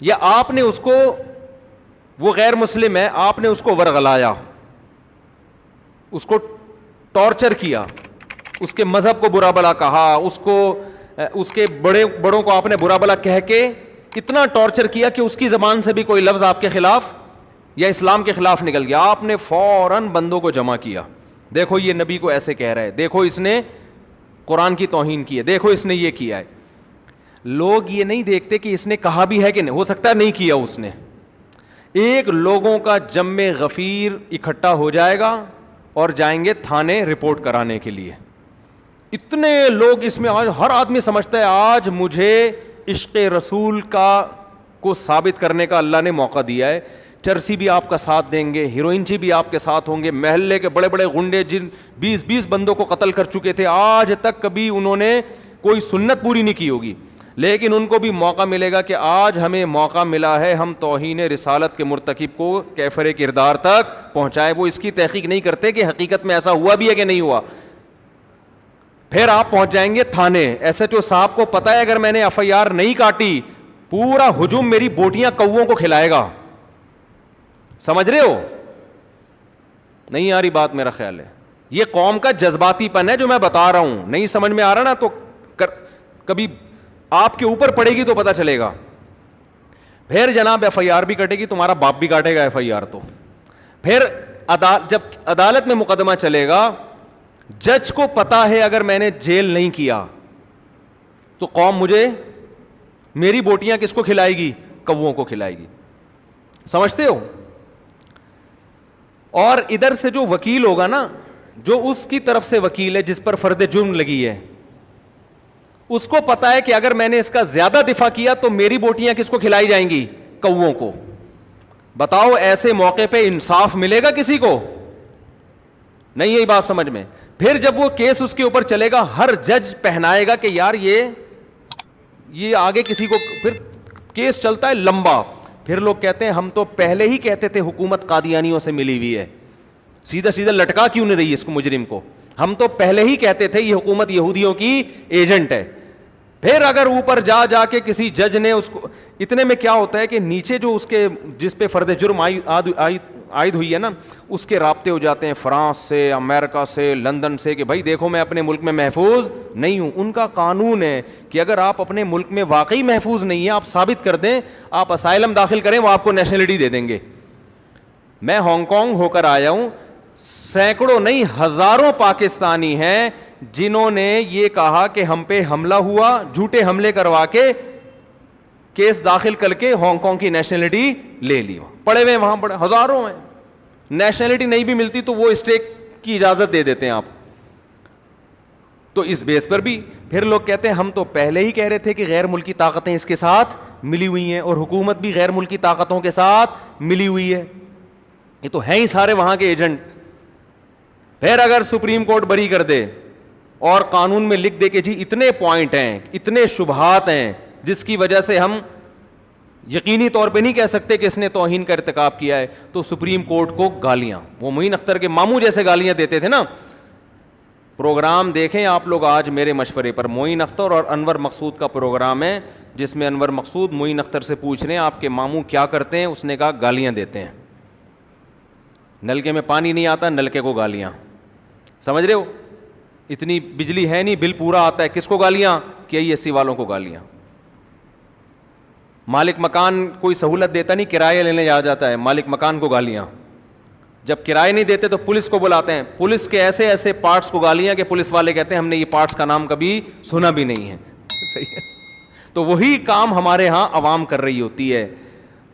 یا آپ نے اس کو, وہ غیر مسلم ہے, آپ نے اس کو ورغلایا, اس کو ٹارچر کیا, اس کے مذہب کو برا بلا کہا, اس کے بڑوں کو آپ نے برا بلا کہہ کے اتنا ٹارچر کیا کہ اس کی زبان سے بھی کوئی لفظ آپ کے خلاف یا اسلام کے خلاف نکل گیا. آپ نے فوراً بندوں کو جمع کیا, دیکھو یہ نبی کو ایسے کہہ رہا ہے, دیکھو اس نے قرآن کی توہین کی ہے, دیکھو اس نے یہ کیا ہے. لوگ یہ نہیں دیکھتے کہ اس نے کہا بھی ہے کہ نہیں, ہو سکتا ہے نہیں کیا اس نے. ایک لوگوں کا جم غفیر اکٹھا ہو جائے گا اور جائیں گے تھانے رپورٹ کرانے کے لیے. اتنے لوگ اس میں, آج ہر آدمی سمجھتا ہے آج مجھے عشق رسول کو ثابت کرنے کا اللہ نے موقع دیا ہے. چرسی بھی آپ کا ساتھ دیں گے, ہیروئنچی بھی آپ کے ساتھ ہوں گے, محلے کے بڑے بڑے گنڈے جن 20 بندوں کو قتل کر چکے تھے, آج تک کبھی انہوں نے کوئی سنت پوری نہیں کی ہوگی, لیکن ان کو بھی موقع ملے گا کہ آج ہمیں موقع ملا ہے ہم توہین رسالت کے مرتکب کو کیفر کردار تک پہنچائے. وہ اس کی تحقیق نہیں کرتے کہ حقیقت میں ایسا ہوا بھی ہے کہ نہیں ہوا. پھر آپ پہنچ جائیں گے تھانے, ایس ایچ او صاحب کو پتا ہے اگر میں نے ایف آئی آر نہیں کاٹی پورا ہجوم میری بوٹیاں کووں کو کھلائے گا. سمجھ رہے ہو؟ نہیں آ رہی بات میرا خیال ہے. یہ قوم کا جذباتی پن ہے جو میں بتا رہا ہوں, نہیں سمجھ میں آ رہا نا تو کبھی آپ کے اوپر پڑے گی تو پتا چلے گا. پھر جناب ایف آئی آر بھی کٹے گی, تمہارا باپ بھی کاٹے گا ایف آئی آر. تو پھر جب عدالت میں مقدمہ چلے گا, جج کو پتا ہے اگر میں نے جیل نہیں کیا تو قوم مجھے, میری بوٹیاں کس کو کھلائے گی؟ کووں کو کھلائے گی. سمجھتے ہو؟ اور ادھر سے جو وکیل ہوگا نا, جو اس کی طرف سے وکیل ہے جس پر فرد جرم لگی ہے, اس کو پتا ہے کہ اگر میں نے اس کا زیادہ دفاع کیا تو میری بوٹیاں کس کو کھلائی جائیں گی؟ کووں کو. بتاؤ ایسے موقع پہ انصاف ملے گا کسی کو؟ نہیں. یہی بات سمجھ میں. پھر جب وہ کیس اس کے اوپر چلے گا, ہر جج پہنائے گا کہ یار یہ آگے کسی کو, پھر کیس چلتا ہے لمبا. پھر لوگ کہتے ہیں ہم تو پہلے ہی کہتے تھے حکومت قادیانیوں سے ملی ہوئی ہے, سیدھا سیدھا لٹکا کیوں نہیں رہی اس کو, مجرم کو؟ ہم تو پہلے ہی کہتے تھے یہ حکومت یہودیوں کی ایجنٹ ہے. پھر اگر اوپر جا کے کسی جج نے اس کو, اتنے میں کیا ہوتا ہے کہ نیچے جو اس کے جس پہ فرد جرم عائد ہوئی ہے نا, اس کے رابطے ہو جاتے ہیں فرانس سے, امریکہ سے, لندن سے, کہ بھائی دیکھو میں اپنے ملک میں محفوظ نہیں ہوں. ان کا قانون ہے کہ اگر آپ اپنے ملک میں واقعی محفوظ نہیں ہیں, آپ ثابت کر دیں, آپ اسائلم داخل کریں, وہ آپ کو نیشنلٹی دے دیں گے. میں ہانگ کانگ ہو کر آیا ہوں, سینکڑوں نہیں ہزاروں پاکستانی ہیں جنہوں نے یہ کہا کہ ہم پہ حملہ ہوا, جھوٹے حملے کروا کے کیس داخل کر کے ہانگ کانگ کی نیشنلٹی لے لی. پڑے ہوئے وہاں بڑے ہزاروں ہیں. نیشنلٹی نہیں بھی ملتی تو وہ اسٹے کی اجازت دے دیتے ہیں آپ. تو اس بیس پر بھی پھر لوگ کہتے ہیں ہم تو پہلے ہی کہہ رہے تھے کہ غیر ملکی طاقتیں اس کے ساتھ ملی ہوئی ہیں اور حکومت بھی غیر ملکی طاقتوں کے ساتھ ملی ہوئی ہے, یہ تو ہیں ہی سارے وہاں کے ایجنٹ. پھر اگر سپریم کورٹ بری کر دے اور قانون میں لکھ دے کہ جی اتنے پوائنٹ ہیں, اتنے شبہات ہیں جس کی وجہ سے ہم یقینی طور پہ نہیں کہہ سکتے کہ اس نے توہین کا ارتکاب کیا ہے, تو سپریم کورٹ کو گالیاں, وہ معین اختر کے ماموں جیسے گالیاں دیتے تھے نا. پروگرام دیکھیں آپ لوگ آج میرے مشورے پر, معین اختر اور انور مقصود کا پروگرام ہے جس میں انور مقصود معین اختر سے پوچھ رہے ہیں آپ کے ماموں کیا کرتے ہیں, اس نے کہا گالیاں دیتے ہیں. نلکے میں پانی نہیں آتا, نلکے کو گالیاں. سمجھ رہے ہو, اتنی بجلی ہے نہیں, بل پورا آتا ہے, کس کو گالیاں, کہ ای ایس سی والوں کو گالیاں. مالک مکان کوئی سہولت دیتا نہیں, کرایہ لینے آ جاتا ہے, مالک مکان کو گالیاں. جب کرایہ نہیں دیتے تو پولیس کو بلاتے ہیں, پولیس کے ایسے ایسے پارٹس کو گالیاں کہ پولیس والے کہتے ہیں ہم نے یہ پارٹس کا نام کبھی سنا بھی نہیں ہے. صحیح ہے, تو وہی کام ہمارے ہاں عوام کر رہی ہوتی ہے.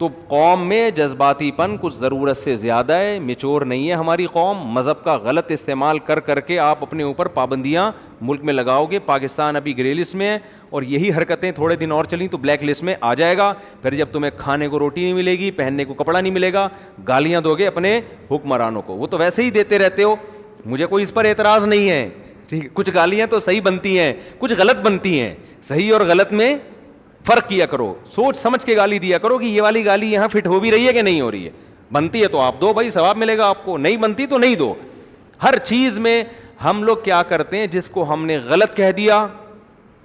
تو قوم میں جذباتی پن کچھ ضرورت سے زیادہ ہے, میچور نہیں ہے ہماری قوم. مذہب کا غلط استعمال کر کر کے آپ اپنے اوپر پابندیاں ملک میں لگاؤ گے. پاکستان ابھی گرے لسٹ میں ہے اور یہی حرکتیں تھوڑے دن اور چلیں تو بلیک لسٹ میں آ جائے گا. پھر جب تمہیں کھانے کو روٹی نہیں ملے گی, پہننے کو کپڑا نہیں ملے گا, گالیاں دو گے اپنے حکمرانوں کو. وہ تو ویسے ہی دیتے رہتے ہو, مجھے کوئی اس پر اعتراض نہیں ہے. ٹھیک, کچھ گالیاں تو صحیح بنتی ہیں, کچھ غلط بنتی ہیں. صحیح اور غلط میں فرق کیا کرو, سوچ سمجھ کے گالی دیا کرو کہ یہ والی گالی یہاں فٹ ہو بھی رہی ہے کہ نہیں ہو رہی ہے. بنتی ہے تو آپ دو بھائی, ثواب ملے گا آپ کو, نہیں بنتی تو نہیں دو. ہر چیز میں ہم لوگ کیا کرتے ہیں, جس کو ہم نے غلط کہہ دیا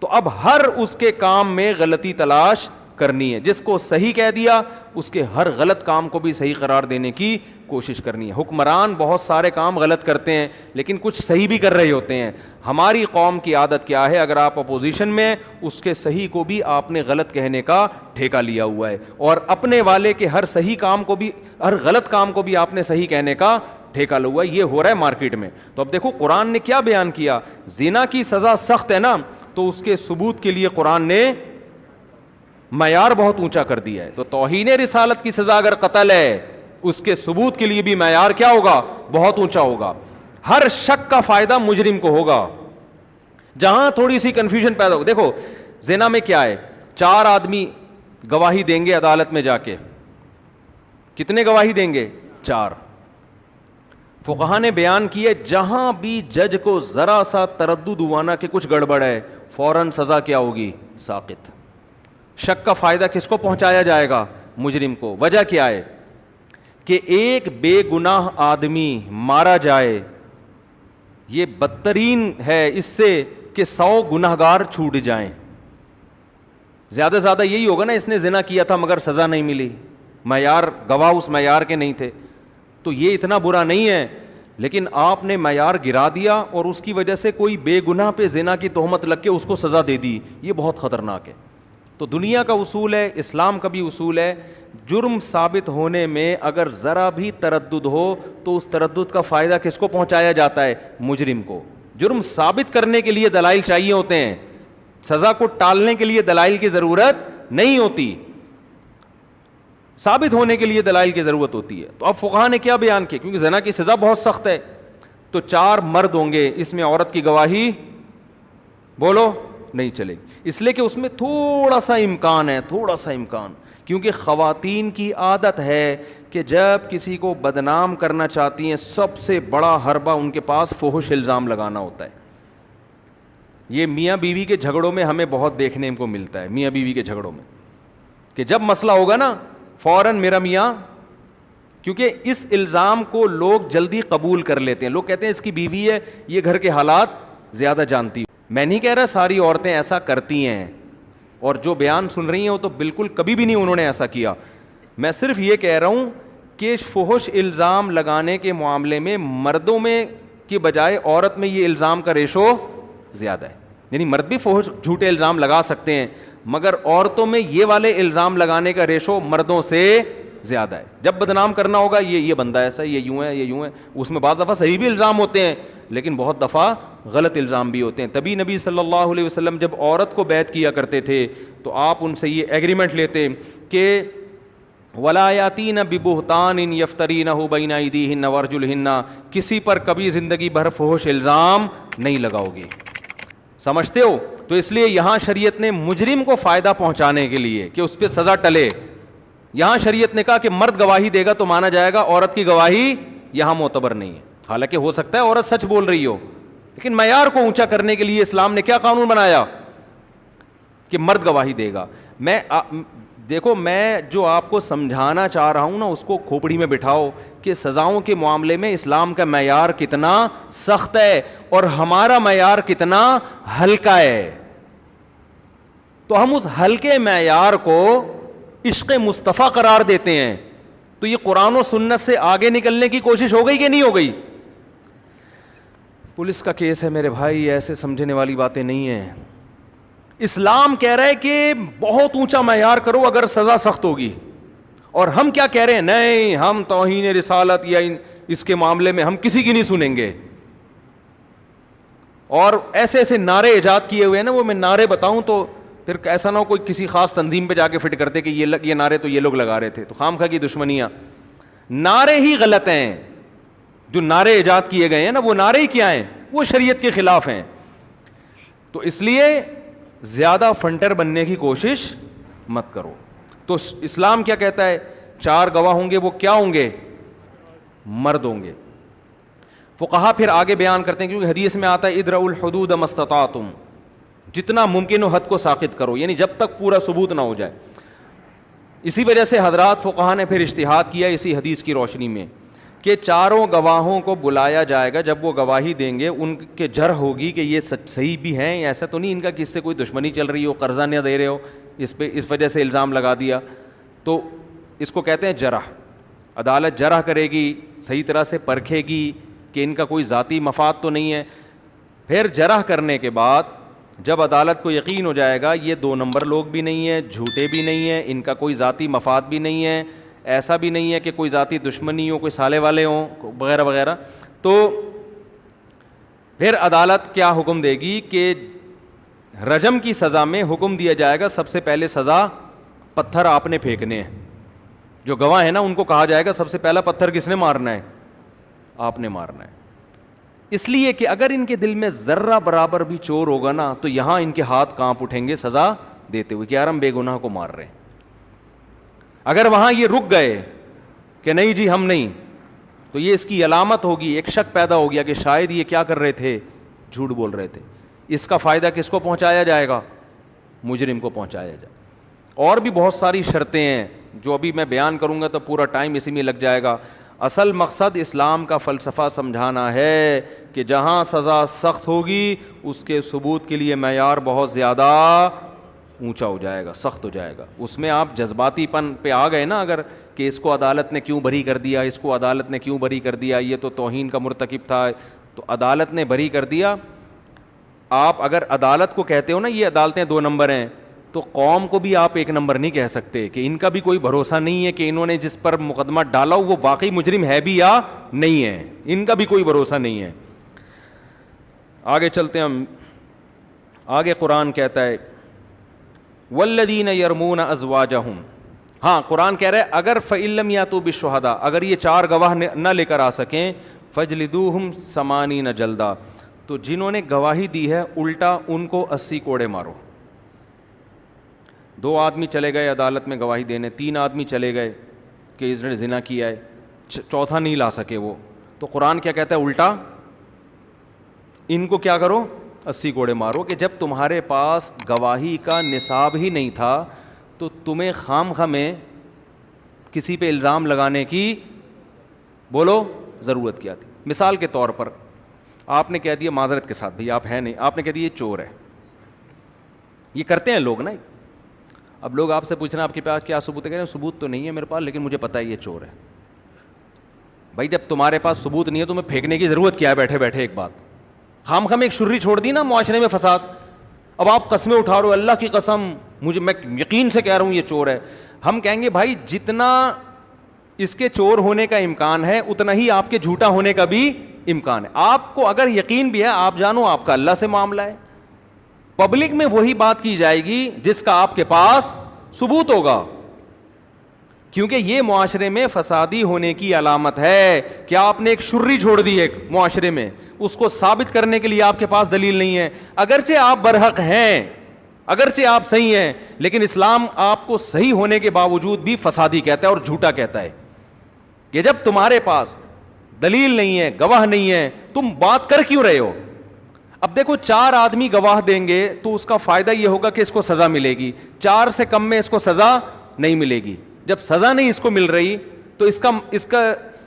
تو اب ہر اس کے کام میں غلطی تلاش کرنی ہے, جس کو صحیح کہہ دیا اس کے ہر غلط کام کو بھی صحیح قرار دینے کی کوشش کرنی ہے. حکمران بہت سارے کام غلط کرتے ہیں لیکن کچھ صحیح بھی کر رہے ہوتے ہیں. ہماری قوم کی عادت کیا ہے, اگر آپ اپوزیشن میں اس کے صحیح کو بھی آپ نے غلط کہنے کا ٹھیکہ لیا ہوا ہے, اور اپنے والے کے ہر صحیح کام کو بھی, ہر غلط کام کو بھی آپ نے صحیح کہنے کا ٹھیکہ لیا ہوا ہے. یہ ہو رہا ہے مارکیٹ میں. تو اب دیکھو قرآن نے کیا بیان کیا, زنا کی سزا سخت ہے نا, تو اس کے ثبوت کے لیے قرآن نے معیار بہت اونچا کر دیا ہے. تو توہین رسالت کی سزا اگر قتل ہے, اس کے ثبوت کے لیے بھی معیار کیا ہوگا, بہت اونچا ہوگا. ہر شک کا فائدہ مجرم کو ہوگا. جہاں تھوڑی سی کنفیوژن پیدا ہو, دیکھو زنا میں کیا ہے, 4 آدمی گواہی دیں گے عدالت میں جا کے, کتنے گواہی دیں گے, 4. فقہا نے بیان کیے جہاں بھی جج کو ذرا سا تردد ہوا نا کہ کچھ گڑبڑ ہے, فوراً سزا کیا ہوگی, ساقط. شک کا فائدہ کس کو پہنچایا جائے گا, مجرم کو. وجہ کیا ہے کہ ایک بے گناہ آدمی مارا جائے, یہ بدترین ہے اس سے کہ 100 گناہگار چھوٹ جائیں. زیادہ سے زیادہ یہی ہوگا نا, اس نے زنا کیا تھا مگر سزا نہیں ملی, معیار گواہ اس معیار کے نہیں تھے, تو یہ اتنا برا نہیں ہے. لیکن آپ نے معیار گرا دیا اور اس کی وجہ سے کوئی بے گناہ پہ زنا کی تہمت لگ کے اس کو سزا دے دی, یہ بہت خطرناک ہے. تو دنیا کا اصول ہے, اسلام کا بھی اصول ہے, جرم ثابت ہونے میں اگر ذرا بھی تردد ہو تو اس تردد کا فائدہ کس کو پہنچایا جاتا ہے, مجرم کو. جرم ثابت کرنے کے لیے دلائل چاہیے ہوتے ہیں, سزا کو ٹالنے کے لیے دلائل کی ضرورت نہیں ہوتی, ثابت ہونے کے لیے دلائل کی ضرورت ہوتی ہے. تو اب فقہا نے کیا بیان کیا, کیونکہ زنا کی سزا بہت سخت ہے, تو 4 مرد ہوں گے, اس میں عورت کی گواہی بولو نہیں چلے گی, اس لیے کہ اس میں تھوڑا سا امکان ہے, تھوڑا سا امکان, کیونکہ خواتین کی عادت ہے کہ جب کسی کو بدنام کرنا چاہتی ہیں سب سے بڑا حربہ ان کے پاس فحش الزام لگانا ہوتا ہے. یہ میاں بیوی کے جھگڑوں میں ہمیں بہت دیکھنے کو ملتا ہے, میاں بیوی کے جھگڑوں میں, کہ جب مسئلہ ہوگا نا فوراً میرا میاں, کیونکہ اس الزام کو لوگ جلدی قبول کر لیتے ہیں. لوگ کہتے ہیں اس کی بیوی ہے, یہ گھر کے حالات زیادہ جانتی. میں نہیں کہہ رہا ساری عورتیں ایسا کرتی ہیں, اور جو بیان سن رہی ہیں وہ تو بالکل کبھی بھی نہیں انہوں نے ایسا کیا. میں صرف یہ کہہ رہا ہوں کہ فحش الزام لگانے کے معاملے میں مردوں میں کی بجائے عورت میں یہ الزام کا ریشو زیادہ ہے. یعنی مرد بھی فحش جھوٹے الزام لگا سکتے ہیں, مگر عورتوں میں یہ والے الزام لگانے کا ریشو مردوں سے زیادہ ہے. جب بدنام کرنا ہوگا یہ بندہ ایسا ہے, یہ یوں ہے, یہ یوں ہے, اس میں بعض دفعہ صحیح بھی الزام ہوتے ہیں لیکن بہت دفعہ غلط الزام بھی ہوتے ہیں. تبھی نبی صلی اللہ علیہ وسلم جب عورت کو بیعت کیا کرتے تھے تو آپ ان سے یہ ایگریمنٹ لیتے کہ وَلَا يَأْتِينَ بِبُهْتَانٍ يَفْتَرِينَهُ بَيْنَ أَيْدِيهِنَّ وَأَرْجُلِهِنَّ, کسی پر کبھی زندگی بھر فحش الزام نہیں لگاؤ گے. سمجھتے ہو؟ تو اس لیے یہاں شریعت نے مجرم کو فائدہ پہنچانے کے لیے کہ اس پہ سزا ٹلے، یہاں شریعت نے کہا کہ مرد گواہی دے گا تو مانا جائے گا، عورت کی گواہی یہاں معتبر نہیں ہے. حالانکہ ہو سکتا ہے عورت سچ بول رہی ہو، لیکن معیار کو اونچا کرنے کے لیے اسلام نے کیا قانون بنایا کہ مرد گواہی دے گا. دیکھو میں جو آپ کو سمجھانا چاہ رہا ہوں نا، اس کو کھوپڑی میں بٹھاؤ کہ سزاؤں کے معاملے میں اسلام کا معیار کتنا سخت ہے اور ہمارا معیار کتنا ہلکا ہے. تو ہم اس ہلکے معیار کو عشق مصطفیٰ قرار دیتے ہیں. تو یہ قرآن و سنت سے آگے نکلنے کی کوشش ہو گئی کہ نہیں ہو گئی؟ پولیس کا کیس ہے میرے بھائی، ایسے سمجھنے والی باتیں نہیں ہیں. اسلام کہہ رہا ہے کہ بہت اونچا معیار کرو اگر سزا سخت ہوگی، اور ہم کیا کہہ رہے ہیں؟ نہیں، ہم توہین رسالت یا اس کے معاملے میں ہم کسی کی نہیں سنیں گے. اور ایسے ایسے نعرے ایجاد کیے ہوئے ہیں نا، وہ میں نعرے بتاؤں تو پھر ایسا نہ ہو کوئی کسی خاص تنظیم پہ جا کے فٹ کرتے کہ یہ نعرے تو یہ لوگ لگا رہے تھے، تو خام خواہ کی دشمنیاں. نعرے ہی غلط ہیں، جو نعرے ایجاد کیے گئے ہیں نا، وہ نعرے ہی کیا ہیں؟ وہ شریعت کے خلاف ہیں. تو اس لیے زیادہ فنٹر بننے کی کوشش مت کرو. تو اسلام کیا کہتا ہے؟ 4 گواہ ہوں گے، وہ کیا ہوں گے؟ مرد ہوں گے. فقہا پھر آگے بیان کرتے ہیں، کیونکہ حدیث میں آتا ہے ادرؤوا الحدود ما استطعتم، جتنا ممکن ہو حد کو ساقط کرو، یعنی جب تک پورا ثبوت نہ ہو جائے. اسی وجہ سے حضرات فقہا نے پھر اجتہاد کیا اسی حدیث کی روشنی میں کہ 4 گواہوں کو بلایا جائے گا. جب وہ گواہی دیں گے ان کے جرح ہوگی کہ یہ صحیح بھی ہیں، ایسا تو نہیں ان کا کہ اس سے کوئی دشمنی چل رہی ہو، قرضہ نہ دے رہے ہو، اس پہ اس وجہ سے الزام لگا دیا. تو اس کو کہتے ہیں جرح. عدالت جرح کرے گی، صحیح طرح سے پرکھے گی کہ ان کا کوئی ذاتی مفاد تو نہیں ہے. پھر جرح کرنے کے بعد جب عدالت کو یقین ہو جائے گا یہ 2 نمبر لوگ بھی نہیں ہیں، جھوٹے بھی نہیں ہیں، ان کا کوئی ذاتی مفاد بھی نہیں ہے، ایسا بھی نہیں ہے کہ کوئی ذاتی دشمنی ہو، کوئی سالے والے ہوں وغیرہ وغیرہ، تو پھر عدالت کیا حکم دے گی کہ رجم کی سزا میں حکم دیا جائے گا سب سے پہلے سزا پتھر آپ نے پھینکنے ہیں. جو گواہ ہیں نا ان کو کہا جائے گا سب سے پہلا پتھر کس نے مارنا ہے؟ آپ نے مارنا ہے. اس لیے کہ اگر ان کے دل میں ذرہ برابر بھی چور ہوگا نا تو یہاں ان کے ہاتھ کانپ اٹھیں گے سزا دیتے ہوئے کہ یار ہم بے گناہ کو مار رہے ہیں. اگر وہاں یہ رک گئے کہ نہیں جی ہم نہیں، تو یہ اس کی علامت ہوگی، ایک شک پیدا ہو گیا کہ شاید یہ کیا کر رہے تھے؟ جھوٹ بول رہے تھے. اس کا فائدہ کس کو پہنچایا جائے گا؟ مجرم کو پہنچایا جائے. اور بھی بہت ساری شرطیں ہیں جو ابھی میں بیان کروں گا تو پورا ٹائم اسی میں لگ جائے گا. اصل مقصد اسلام کا فلسفہ سمجھانا ہے کہ جہاں سزا سخت ہوگی اس کے ثبوت کے لیے معیار بہت زیادہ اونچا ہو جائے گا، سخت ہو جائے گا. اس میں آپ جذباتی پن پہ آ گئے نا اگر کہ اس کو عدالت نے کیوں بری کر دیا، اس کو عدالت نے کیوں بری کر دیا، یہ تو توہین کا مرتکب تھا تو عدالت نے بری کر دیا. آپ اگر عدالت کو کہتے ہو نا یہ عدالتیں 2 نمبر ہیں، تو قوم کو بھی آپ 1 نمبر نہیں کہہ سکتے کہ ان کا بھی کوئی بھروسہ نہیں ہے کہ انہوں نے جس پر مقدمہ ڈالا وہ واقعی مجرم ہے بھی یا نہیں ہے، ان کا بھی کوئی بھروسہ نہیں ہے. آگے چلتے ہیں ہم. آگے قرآن کہتا ہے والذین یرمون ازواجہم. ہاں قرآن کہہ رہا ہے اگر فإن لم یأتوا بالشہداء، اگر یہ 4 گواہ نہ لے کر آ سکیں فجلدوہم 80 جلدہ، تو جنہوں نے گواہی دی ہے الٹا ان کو 80 کوڑے مارو. 2 آدمی چلے گئے عدالت میں گواہی دینے، 3 آدمی چلے گئے کہ اس نے زنا کیا ہے، 4تھا نہیں لا سکے وہ، تو قرآن کیا کہتا ہے؟ الٹا ان کو کیا کرو؟ 80 کوڑے مارو. کہ جب تمہارے پاس گواہی کا نصاب ہی نہیں تھا تو تمہیں خام خواہ میں کسی پہ الزام لگانے کی بولو ضرورت کیا تھی؟ مثال کے طور پر آپ نے کہہ دیا معذرت کے ساتھ بھئی آپ ہیں نہیں، آپ نے کہہ دیا یہ چور ہے. یہ کرتے ہیں لوگ نا. اب لوگ آپ سے پوچھنا آپ کے پاس کیا ثبوت ہے؟ کہہ رہے ہیں ثبوت تو نہیں ہے میرے پاس لیکن مجھے پتہ ہے یہ چور ہے. بھائی جب تمہارے پاس ثبوت نہیں ہے تمہیں پھینکنے کی ضرورت کیا ہے بیٹھے بیٹھے؟ ایک بات خام خام ایک شرری چھوڑ دی نا معاشرے میں فساد. اب آپ قسمیں اٹھا رہے ہو، اللہ کی قسم مجھے، میں یقین سے کہہ رہا ہوں یہ چور ہے. ہم کہیں گے بھائی جتنا اس کے چور ہونے کا امکان ہے اتنا ہی آپ کے جھوٹا ہونے کا بھی امکان ہے. آپ کو اگر یقین بھی ہے آپ جانو آپ کا اللہ سے معاملہ ہے. پبلک میں وہی بات کی جائے گی جس کا آپ کے پاس ثبوت ہوگا، کیونکہ یہ معاشرے میں فسادی ہونے کی علامت ہے کہ آپ نے ایک شرری چھوڑ دی ایک معاشرے میں. اس کو ثابت کرنے کے لیے آپ کے پاس دلیل نہیں ہے. اگرچہ آپ برحق ہیں, اگرچہ آپ صحیح ہیں, لیکن اسلام آپ کو صحیح ہونے کے باوجود بھی فسادی کہتا ہے اور جھوٹا کہتا ہے کہ جب تمہارے پاس دلیل نہیں ہے, گواہ نہیں ہے, تم بات کر کیوں رہے ہو. اب دیکھو 4 آدمی گواہ دیں گے تو اس کا فائدہ یہ ہوگا کہ اس کو سزا ملے گی, 4 سے کم میں اس کو سزا نہیں ملے گی. جب سزا نہیں اس کو مل رہی تو اس کا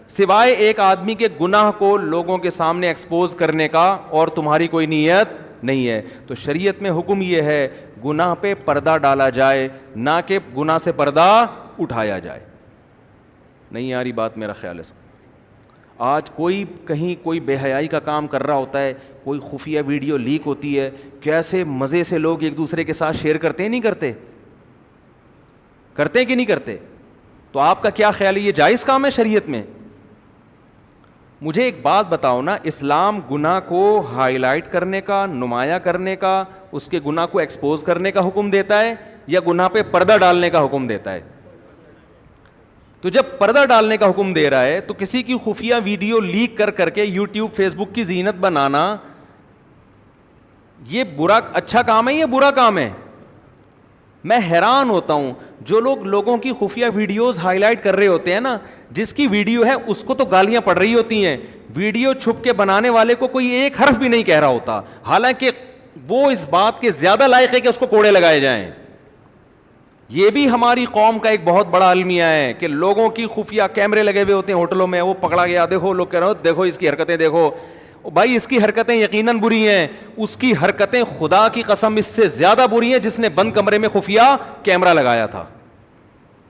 سوائے ایک آدمی کے گناہ کو لوگوں کے سامنے ایکسپوز کرنے کا اور تمہاری کوئی نیت نہیں ہے. تو شریعت میں حکم یہ ہے گناہ پہ پردہ ڈالا جائے, نہ کہ گناہ سے پردہ اٹھایا جائے. نہیں آ رہی بات میرا خیال ہے. آج کہیں کوئی بے حیائی کا کام کر رہا ہوتا ہے, کوئی خفیہ ویڈیو لیک ہوتی ہے, کیسے مزے سے لوگ ایک دوسرے کے ساتھ شیئر کرتے ہیں, نہیں کرتے کرتے کہ نہیں کرتے. تو آپ کا کیا خیال ہے, یہ جائز کام ہے شریعت میں؟ مجھے ایک بات بتاؤ نا, اسلام گناہ کو ہائی لائٹ کرنے کا, نمایاں کرنے کا, اس کے گناہ کو ایکسپوز کرنے کا حکم دیتا ہے یا گناہ پہ پردہ ڈالنے کا حکم دیتا ہے؟ تو جب پردہ ڈالنے کا حکم دے رہا ہے تو کسی کی خفیہ ویڈیو لیک کر کے یوٹیوب فیس بک کی زینت بنانا یہ اچھا کام ہے یا برا کام ہے؟ میں حیران ہوتا ہوں جو لوگوں کی خفیہ ویڈیوز ہائی لائٹ کر رہے ہوتے ہیں نا, جس کی ویڈیو ہے اس کو تو گالیاں پڑ رہی ہوتی ہیں, ویڈیو چھپ کے بنانے والے کو کوئی ایک حرف بھی نہیں کہہ رہا ہوتا, حالانکہ وہ اس بات کے زیادہ لائق ہے کہ اس کو کوڑے لگائے جائیں. یہ بھی ہماری قوم کا ایک بہت بڑا المیہ ہے کہ لوگوں کی خفیہ کیمرے لگے ہوئے ہوتے ہیں ہوٹلوں میں, وہ پکڑا گیا, دیکھو لوگ کہہ رہے ہو دیکھو اس کی حرکتیں دیکھو. بھائی اس کی حرکتیں یقیناً بری ہیں, اس کی حرکتیں خدا کی قسم اس سے زیادہ بری ہیں جس نے بند کمرے میں خفیہ کیمرہ لگایا تھا.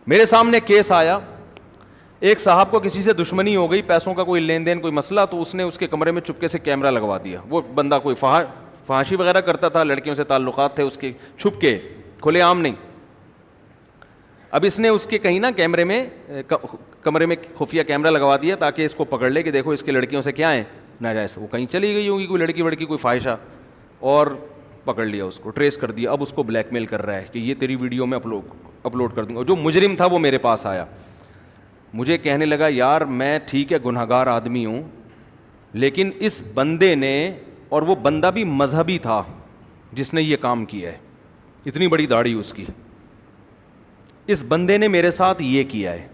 میرے سامنے کیس آیا, ایک صاحب کو کسی سے دشمنی ہو گئی, پیسوں کا کوئی لین دین کوئی مسئلہ, تو اس نے اس کے کمرے میں چپکے سے کیمرہ لگوا دیا. وہ بندہ کوئی فحاشی وغیرہ کرتا تھا, لڑکیوں سے تعلقات تھے اس کے, چھپ کے, کھلے عام نہیں. اب اس نے اس کے کہیں نا کمرے میں خفیہ کیمرہ لگوا دیا تاکہ اس کو پکڑ لے کہ دیکھو اس کے لڑکیوں سے کیا ہیں ناجائز. وہ کہیں چلی گئی ہوگی کوئی لڑکی وڑکی کوئی فاحشہ, اور پکڑ لیا اس کو, ٹریس کر دیا. اب اس کو بلیک میل کر رہا ہے کہ یہ تیری ویڈیو میں اپلوڈ کر دوں گا. جو مجرم تھا وہ میرے پاس آیا, مجھے کہنے لگا یار میں ٹھیک ہے گنہگار آدمی ہوں, لیکن اس بندے نے, اور وہ بندہ بھی مذہبی تھا جس نے یہ کام کیا ہے, اتنی بڑی داڑھی اس کی, اس بندے نے میرے ساتھ یہ کیا ہے.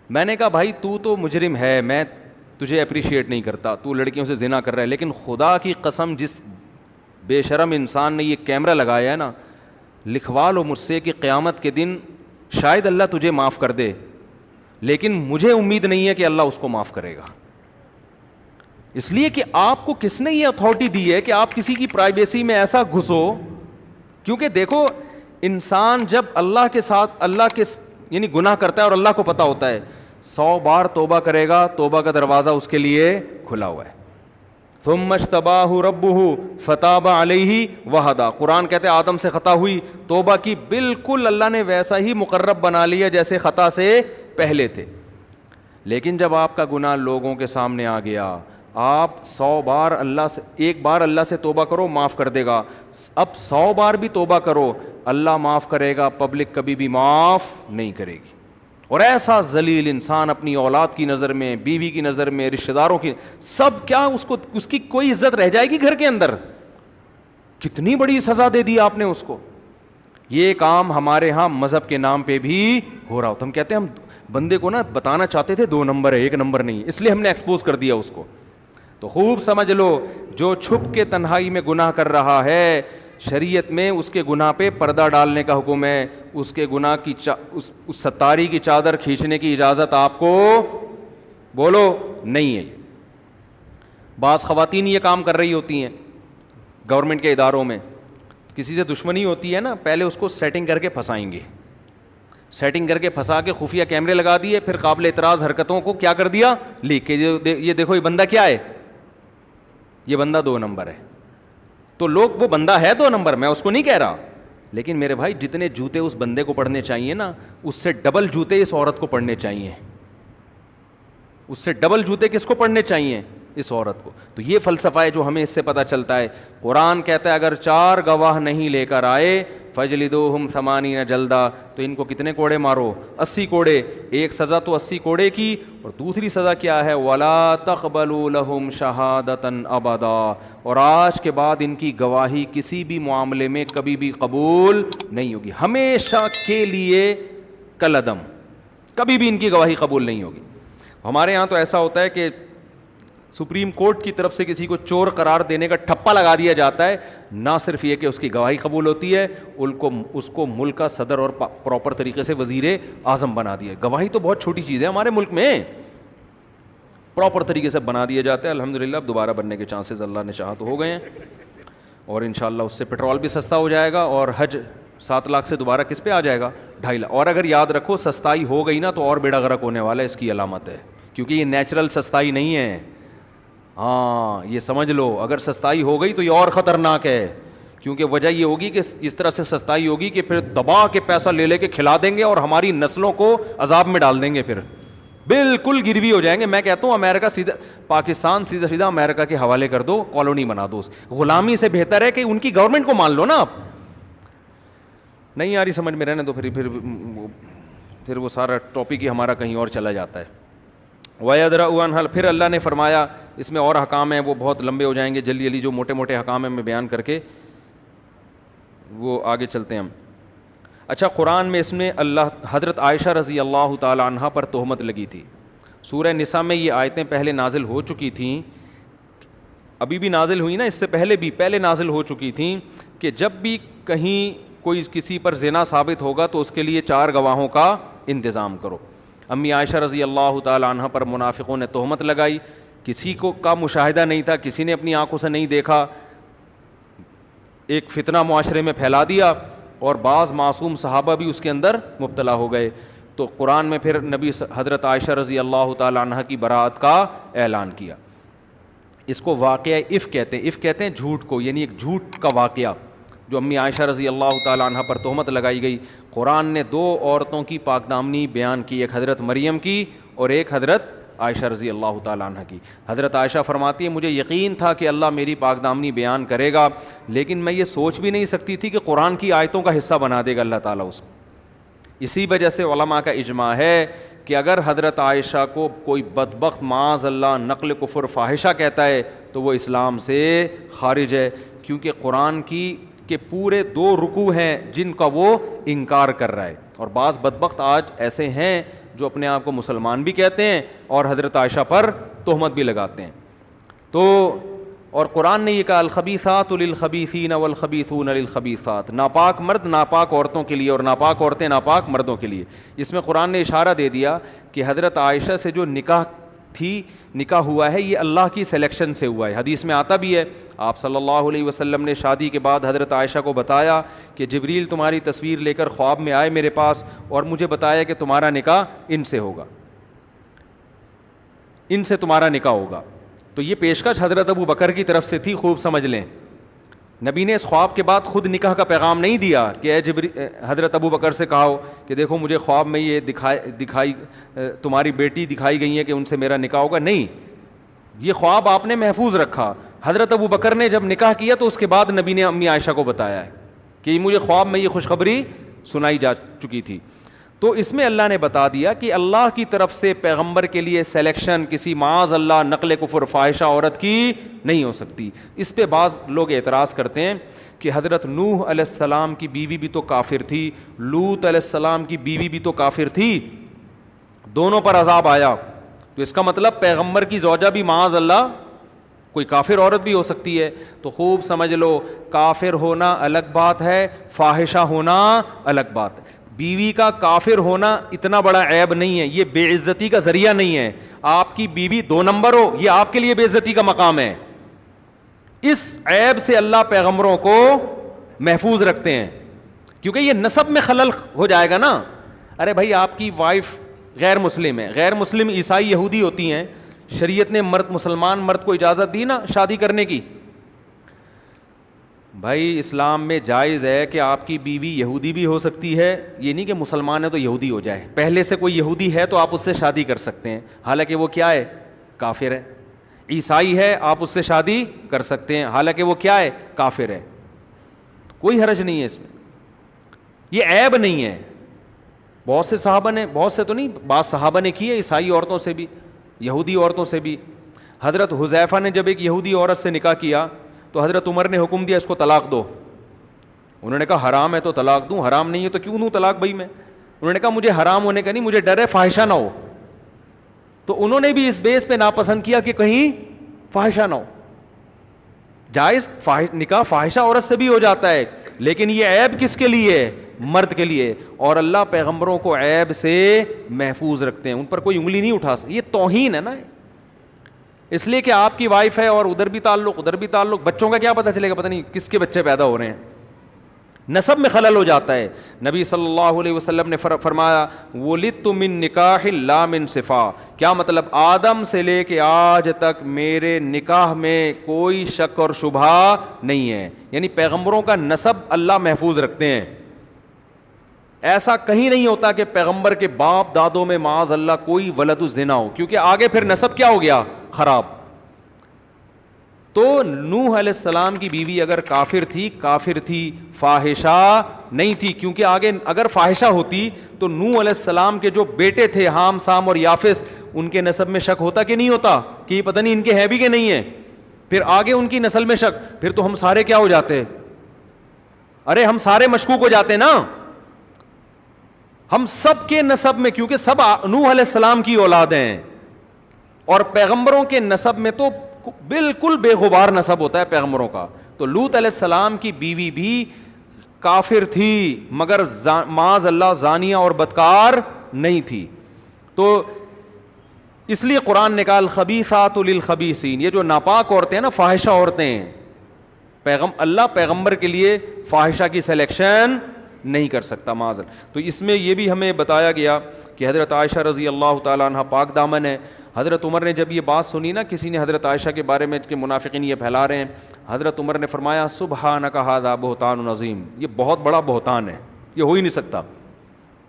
میں نے کہا بھائی تو مجرم ہے, میں تجھے اپریشیٹ نہیں کرتا, تو لڑکیوں سے زنا کر رہا ہے, لیکن خدا کی قسم جس بے شرم انسان نے یہ کیمرہ لگایا ہے نا, لکھوا لو مجھ سے کہ قیامت کے دن شاید اللہ تجھے معاف کر دے, لیکن مجھے امید نہیں ہے کہ اللہ اس کو معاف کرے گا. اس لیے کہ آپ کو کس نے یہ اتھارٹی دی ہے کہ آپ کسی کی پرائیویسی میں ایسا گھسو؟ کیونکہ دیکھو انسان جب اللہ کے ساتھ یعنی گناہ کرتا ہے اور اللہ کو پتہ ہوتا ہے, 100 بار توبہ کرے گا, توبہ کا دروازہ اس کے لیے کھلا ہوا ہے. ثم اجتباہ ربہ فتاب علیہ وہدی. قرآن کہتے ہیں آدم سے خطا ہوئی, توبہ کی, بالکل اللہ نے ویسا ہی مقرب بنا لیا جیسے خطا سے پہلے تھے. لیکن جب آپ کا گناہ لوگوں کے سامنے آ گیا, آپ 100 بار اللہ سے, ایک بار اللہ سے توبہ کرو معاف کر دے گا, اب 100 بار بھی توبہ کرو اللہ معاف کرے گا, پبلک کبھی بھی معاف نہیں کرے گی. اور ایسا ذلیل انسان اپنی اولاد کی نظر میں, بیوی کی نظر میں, رشتہ داروں کی, سب کیا اس کی کوئی عزت رہ جائے گی گھر کے اندر؟ کتنی بڑی سزا دے دی آپ نے اس کو. یہ کام ہمارے ہاں مذہب کے نام پہ بھی ہو رہا ہوتا. ہم کہتے ہیں ہم بندے کو نا بتانا چاہتے تھے 2 نمبر ہے 1 نمبر نہیں, اس لیے ہم نے ایکسپوز کر دیا اس کو. تو خوب سمجھ لو, جو چھپ کے تنہائی میں گناہ کر رہا ہے, شریعت میں اس کے گناہ پہ پردہ ڈالنے کا حکم ہے, اس کے گناہ کی اس ستاری کی چادر کھینچنے کی اجازت آپ کو بولو نہیں ہے. بعض خواتین یہ کام کر رہی ہوتی ہیں گورنمنٹ کے اداروں میں, کسی سے دشمنی ہوتی ہے نا, پہلے اس کو سیٹنگ کر کے پھنسائیں گے, سیٹنگ کر کے پھنسا کے خفیہ کیمرے لگا دیے, پھر قابل اعتراض حرکتوں کو کیا کر دیا لیک کے, یہ دیکھو یہ بندہ کیا ہے, یہ بندہ 2 نمبر ہے. تو لوگ, وہ بندہ ہے 2 نمبر, میں اس کو نہیں کہہ رہا, لیکن میرے بھائی جتنے جوتے اس بندے کو پڑنے چاہیے نا, اس سے ڈبل جوتے اس عورت کو پڑنے چاہیے, اس سے ڈبل جوتے کس کو پڑنے چاہیے, اس عورت کو. تو یہ فلسفہ ہے جو ہمیں اس سے پتہ چلتا ہے. قرآن کہتا ہے اگر 4 گواہ نہیں لے کر آئے فجلدوہم 80 جلدہ, تو ان کو کتنے کوڑے مارو؟ 80 کوڑے. ایک سزا تو 80 کوڑے کی, اور دوسری سزا کیا ہے؟ ولا تقبلوا لہم شہادۃ ابدا, اور آج کے بعد ان کی گواہی کسی بھی معاملے میں کبھی بھی قبول نہیں ہوگی, ہمیشہ کے لیے کالعدم, کبھی بھی ان کی گواہی قبول نہیں ہوگی. ہمارے یہاں تو ایسا ہوتا ہے کہ سپریم کورٹ کی طرف سے کسی کو چور قرار دینے کا ٹھپا لگا دیا جاتا ہے, نہ صرف یہ کہ اس کی گواہی قبول ہوتی ہے, اس کو ملک کا صدر اور پراپر طریقے سے وزیر اعظم بنا دیا. گواہی تو بہت چھوٹی چیز ہے ہمارے ملک میں, پراپر طریقے سے بنا دیا جاتا ہے. الحمدللہ اب دوبارہ بننے کے چانسز اللہ نے چاہا تو ہو گئے ہیں, اور انشاءاللہ اس سے پیٹرول بھی سستا ہو جائے گا, اور حج 7 لاکھ سے دوبارہ کس پہ آ جائے گا؟ 2.5 لاکھ. اور اگر یاد رکھو سستائی ہو گئی نا تو اور بیڑا غرق ہونے والا ہے, اس کی علامت ہے, کیونکہ یہ نیچرل سستائی نہیں ہے. ہاں یہ سمجھ لو, اگر سستائی ہو گئی تو یہ اور خطرناک ہے, کیونکہ وجہ یہ ہوگی کہ اس طرح سے سستائی ہوگی کہ پھر دبا کے پیسہ لے کے کھلا دیں گے اور ہماری نسلوں کو عذاب میں ڈال دیں گے, پھر بالکل گروی ہو جائیں گے. میں کہتا ہوں امریکہ سیدھا پاکستان سیدھا امریکہ کے حوالے کر دو, کالونی بنا دو. غلامی سے بہتر ہے کہ ان کی گورنمنٹ کو مان لو نا. آپ نہیں آ رہی سمجھ میں رہنے تو پھر وہ سارا ٹاپک ہی ہمارا کہیں اور چلا جاتا ہے. وَيَدْرَأُ عَنْهَا, پھر اللہ نے فرمایا اس میں اور حکام ہیں, وہ بہت لمبے ہو جائیں گے, جلدی جو موٹے موٹے حکام ہیں میں بیان کر کے وہ آگے چلتے ہیں ہم. اچھا, قرآن میں اس میں حضرت عائشہ رضی اللہ تعالی عنہا پر تہمت لگی تھی. سورہ نساء میں یہ آیتیں پہلے نازل ہو چکی تھیں, ابھی بھی نازل ہوئی نا, اس سے پہلے نازل ہو چکی تھیں کہ جب بھی کہیں کوئی کسی پر زنا ثابت ہوگا تو اس کے لیے 4 گواہوں کا انتظام کرو. امی عائشہ رضی اللہ تعالی عنہ پر منافقوں نے تہمت لگائی, کسی کو کا مشاہدہ نہیں تھا, کسی نے اپنی آنکھوں سے نہیں دیکھا, ایک فتنہ معاشرے میں پھیلا دیا, اور بعض معصوم صحابہ بھی اس کے اندر مبتلا ہو گئے. تو قرآن میں پھر نبی حضرت عائشہ رضی اللہ تعالی عنہ کی برات کا اعلان کیا. اس کو واقعہ افک کہتے ہیں. افک کہتے ہیں جھوٹ کو, یعنی ایک جھوٹ کا واقعہ جو امی عائشہ رضی اللہ تعالی عنہ پر تہمت لگائی گئی. قرآن نے 2 عورتوں کی پاک دامنی بیان کی, ایک حضرت مریم کی اور ایک حضرت عائشہ رضی اللہ تعالی عنہ کی. حضرت عائشہ فرماتی ہے مجھے یقین تھا کہ اللہ میری پاک دامنی بیان کرے گا, لیکن میں یہ سوچ بھی نہیں سکتی تھی کہ قرآن کی آیتوں کا حصہ بنا دے گا اللہ تعالیٰ اس کو. اسی وجہ سے علماء کا اجماع ہے کہ اگر حضرت عائشہ کو کوئی بدبخت معاذ اللہ نقل کفر فاحشہ کہتا ہے تو وہ اسلام سے خارج ہے, کیونکہ قرآن کی کہ پورے 2 رکوع ہیں جن کا وہ انکار کر رہا ہے. اور بعض بدبخت آج ایسے ہیں جو اپنے آپ کو مسلمان بھی کہتے ہیں اور حضرت عائشہ پر تہمت بھی لگاتے ہیں. تو اور قرآن نے یہ کہا الخبیثات للخبیثین والخبیثون للخبیثات, ناپاک مرد ناپاک عورتوں کے لیے اور ناپاک عورتیں ناپاک مردوں کے لیے. اس میں قرآن نے اشارہ دے دیا کہ حضرت عائشہ سے جو نکاح ہوا ہے یہ اللہ کی سلیکشن سے ہوا ہے. حدیث میں آتا بھی ہے, آپ صلی اللہ علیہ وسلم نے شادی کے بعد حضرت عائشہ کو بتایا کہ جبریل تمہاری تصویر لے کر خواب میں آئے میرے پاس اور مجھے بتایا کہ تمہارا نکاح ان سے ہوگا, ان سے تمہارا نکاح ہوگا. تو یہ پیشکش حضرت ابو بکر کی طرف سے تھی, خوب سمجھ لیں. نبی نے اس خواب کے بعد خود نکاح کا پیغام نہیں دیا کہ حضرت ابو بکر سے کہا ہو کہ دیکھو مجھے خواب میں یہ دکھائی تمہاری بیٹی دکھائی گئی ہے کہ ان سے میرا نکاح ہوگا. نہیں, یہ خواب آپ نے محفوظ رکھا. حضرت ابو بکر نے جب نکاح کیا تو اس کے بعد نبی نے امی عائشہ کو بتایا ہے کہ مجھے خواب میں یہ خوشخبری سنائی جا چکی تھی. تو اس میں اللہ نے بتا دیا کہ اللہ کی طرف سے پیغمبر کے لیے سلیکشن کسی معاذ اللہ نقل کفر فاحشہ عورت کی نہیں ہو سکتی. اس پہ بعض لوگ اعتراض کرتے ہیں کہ حضرت نوح علیہ السلام کی بیوی بھی تو کافر تھی, لوط علیہ السلام کی بیوی بھی تو کافر تھی, دونوں پر عذاب آیا, تو اس کا مطلب پیغمبر کی زوجہ بھی معاذ اللہ کوئی کافر عورت بھی ہو سکتی ہے. تو خوب سمجھ لو, کافر ہونا الگ بات ہے, فاحشہ ہونا الگ بات ہے. بیوی کا کافر ہونا اتنا بڑا عیب نہیں ہے, یہ بے عزتی کا ذریعہ نہیں ہے. آپ کی بیوی 2 نمبر ہو, یہ آپ کے لیے بے عزتی کا مقام ہے. اس عیب سے اللہ پیغمبروں کو محفوظ رکھتے ہیں, کیونکہ یہ نسب میں خلل ہو جائے گا نا. ارے بھائی آپ کی وائف غیر مسلم ہے, غیر مسلم عیسائی یہودی ہوتی ہیں, شریعت نے مسلمان مرد کو اجازت دی نا شادی کرنے کی. بھائی اسلام میں جائز ہے کہ آپ کی بیوی یہودی بھی ہو سکتی ہے, یہ نہیں کہ مسلمان ہے تو یہودی ہو جائے. پہلے سے کوئی یہودی ہے تو آپ اس سے شادی کر سکتے ہیں, حالانکہ وہ کیا ہے, کافر ہے. عیسائی ہے آپ اس سے شادی کر سکتے ہیں، حالانکہ وہ کیا ہے؟ کافر ہے، کوئی حرج نہیں ہے اس میں، یہ عیب نہیں ہے. بہت سے صحابہ نے، بہت سے تو نہیں، بعض صحابہ نے کی ہے عیسائی عورتوں سے بھی، یہودی عورتوں سے بھی. حضرت حذیفہ نے جب ایک یہودی عورت سے نکاح کیا تو حضرت عمر نے حکم دیا اس کو طلاق دو. انہوں نے کہا حرام ہے تو طلاق دوں، حرام نہیں ہے تو کیوں دوں طلاق بھائی میں؟ انہوں نے کہا مجھے حرام ہونے کا نہیں، مجھے ڈر ہے فاحشہ نہ ہو. تو انہوں نے بھی اس بیس پہ ناپسند کیا کہ کہیں فاحشہ نہ ہو. جائز نکاح فاحشہ عورت سے بھی ہو جاتا ہے، لیکن یہ عیب کس کے لیے ہے؟ مرد کے لیے. اور اللہ پیغمبروں کو عیب سے محفوظ رکھتے ہیں، ان پر کوئی انگلی نہیں اٹھا سکتے. یہ توہین ہے نا، اس لیے کہ آپ کی وائف ہے اور ادھر بھی تعلق ادھر بھی تعلق، بچوں کا کیا پتہ چلے گا، پتہ نہیں کس کے بچے پیدا ہو رہے ہیں، نسب میں خلل ہو جاتا ہے. نبی صلی اللہ علیہ وسلم نے فرمایا ولدت من نکاح لا من صفا، کیا مطلب؟ آدم سے لے کے آج تک میرے نکاح میں کوئی شک اور شبہ نہیں ہے. یعنی پیغمبروں کا نسب اللہ محفوظ رکھتے ہیں. ایسا کہیں نہیں ہوتا کہ پیغمبر کے باپ دادوں میں معاذ اللہ کوئی ولد الزنا ہو، کیونکہ آگے پھر نسب کیا ہو گیا؟ خراب. تو نوح علیہ السلام کی بیوی اگر کافر تھی، فاحشہ نہیں تھی، کیونکہ آگے اگر فاحشہ ہوتی تو نوح علیہ السلام کے جو بیٹے تھے حام، سام اور یافس، ان کے نسب میں شک ہوتا کہ نہیں ہوتا کہ یہ پتہ نہیں ان کے ہے بھی کہ نہیں ہے. پھر آگے ان کی نسل میں شک، پھر تو ہم سارے کیا ہو جاتے؟ ارے ہم سارے مشکوک ہو جاتے نا. ہم سب کے نسب میں، کیونکہ سب نوح علیہ السلام کی اولاد ہیں، اور پیغمبروں کے نسب میں تو بالکل بے غبار نسب ہوتا ہے پیغمبروں کا. تو لوط علیہ السلام کی بیوی بھی کافر تھی مگر معاذ اللہ زانیہ اور بدکار نہیں تھی. تو اس لیے قرآن نے کہا الخبیثات للخبیثین، یہ جو ناپاک عورتیں ہیں نا، فاحشہ عورتیں ہیں، اللہ پیغمبر کے لیے فاحشہ کی سلیکشن نہیں کر سکتا معاذ اللہ. تو اس میں یہ بھی ہمیں بتایا گیا کہ حضرت عائشہ رضی اللہ تعالیٰ عنہ پاک دامن ہے. حضرت عمر نے جب یہ بات سنی نا، کسی نے حضرت عائشہ کے بارے میں کہ منافقین یہ پھیلا رہے ہیں، حضرت عمر نے فرمایا سبحانک ھذا بہتان عظیم، یہ بہت بڑا بہتان ہے، یہ ہو ہی نہیں سکتا.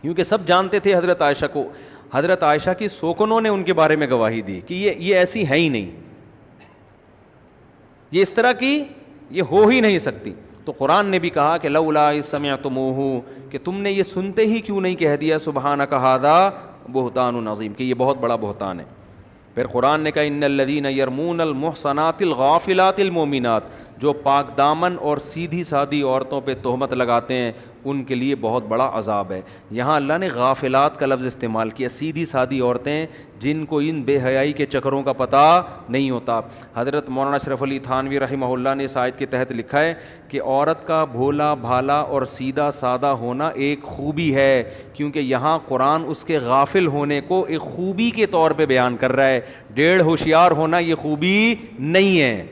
کیونکہ سب جانتے تھے حضرت عائشہ کو، حضرت عائشہ کی سوکنوں نے ان کے بارے میں گواہی دی کہ یہ ایسی ہے ہی نہیں، یہ اس طرح کی یہ ہو ہی نہیں سکتی. تو قرآن نے بھی کہا کہ لولا اذ سمعتموہ، کہ تم نے یہ سنتے ہی کیوں نہیں کہہ دیا سبحانک ھذا بہتان عظیم، کہ یہ بہت بڑا بہتان ہے. پھر قرآن نے کہا ان الذین یرمون المحصنات الغافلات المؤمنات، جو پاک دامن اور سیدھی سادھی عورتوں پہ تہمت لگاتے ہیں ان کے لیے بہت بڑا عذاب ہے. یہاں اللہ نے غافلات کا لفظ استعمال کیا، سیدھی سادھی عورتیں جن کو ان بے حیائی کے چکروں کا پتہ نہیں ہوتا. حضرت مولانا اشرف علی تھانوی رحمہ اللہ نے اس آیت کے تحت لکھا ہے کہ عورت کا بھولا بھالا اور سیدھا سادہ ہونا ایک خوبی ہے، کیونکہ یہاں قرآن اس کے غافل ہونے کو ایک خوبی کے طور پہ بیان کر رہا ہے. ڈیڑھ ہوشیار ہونا یہ خوبی نہیں ہے.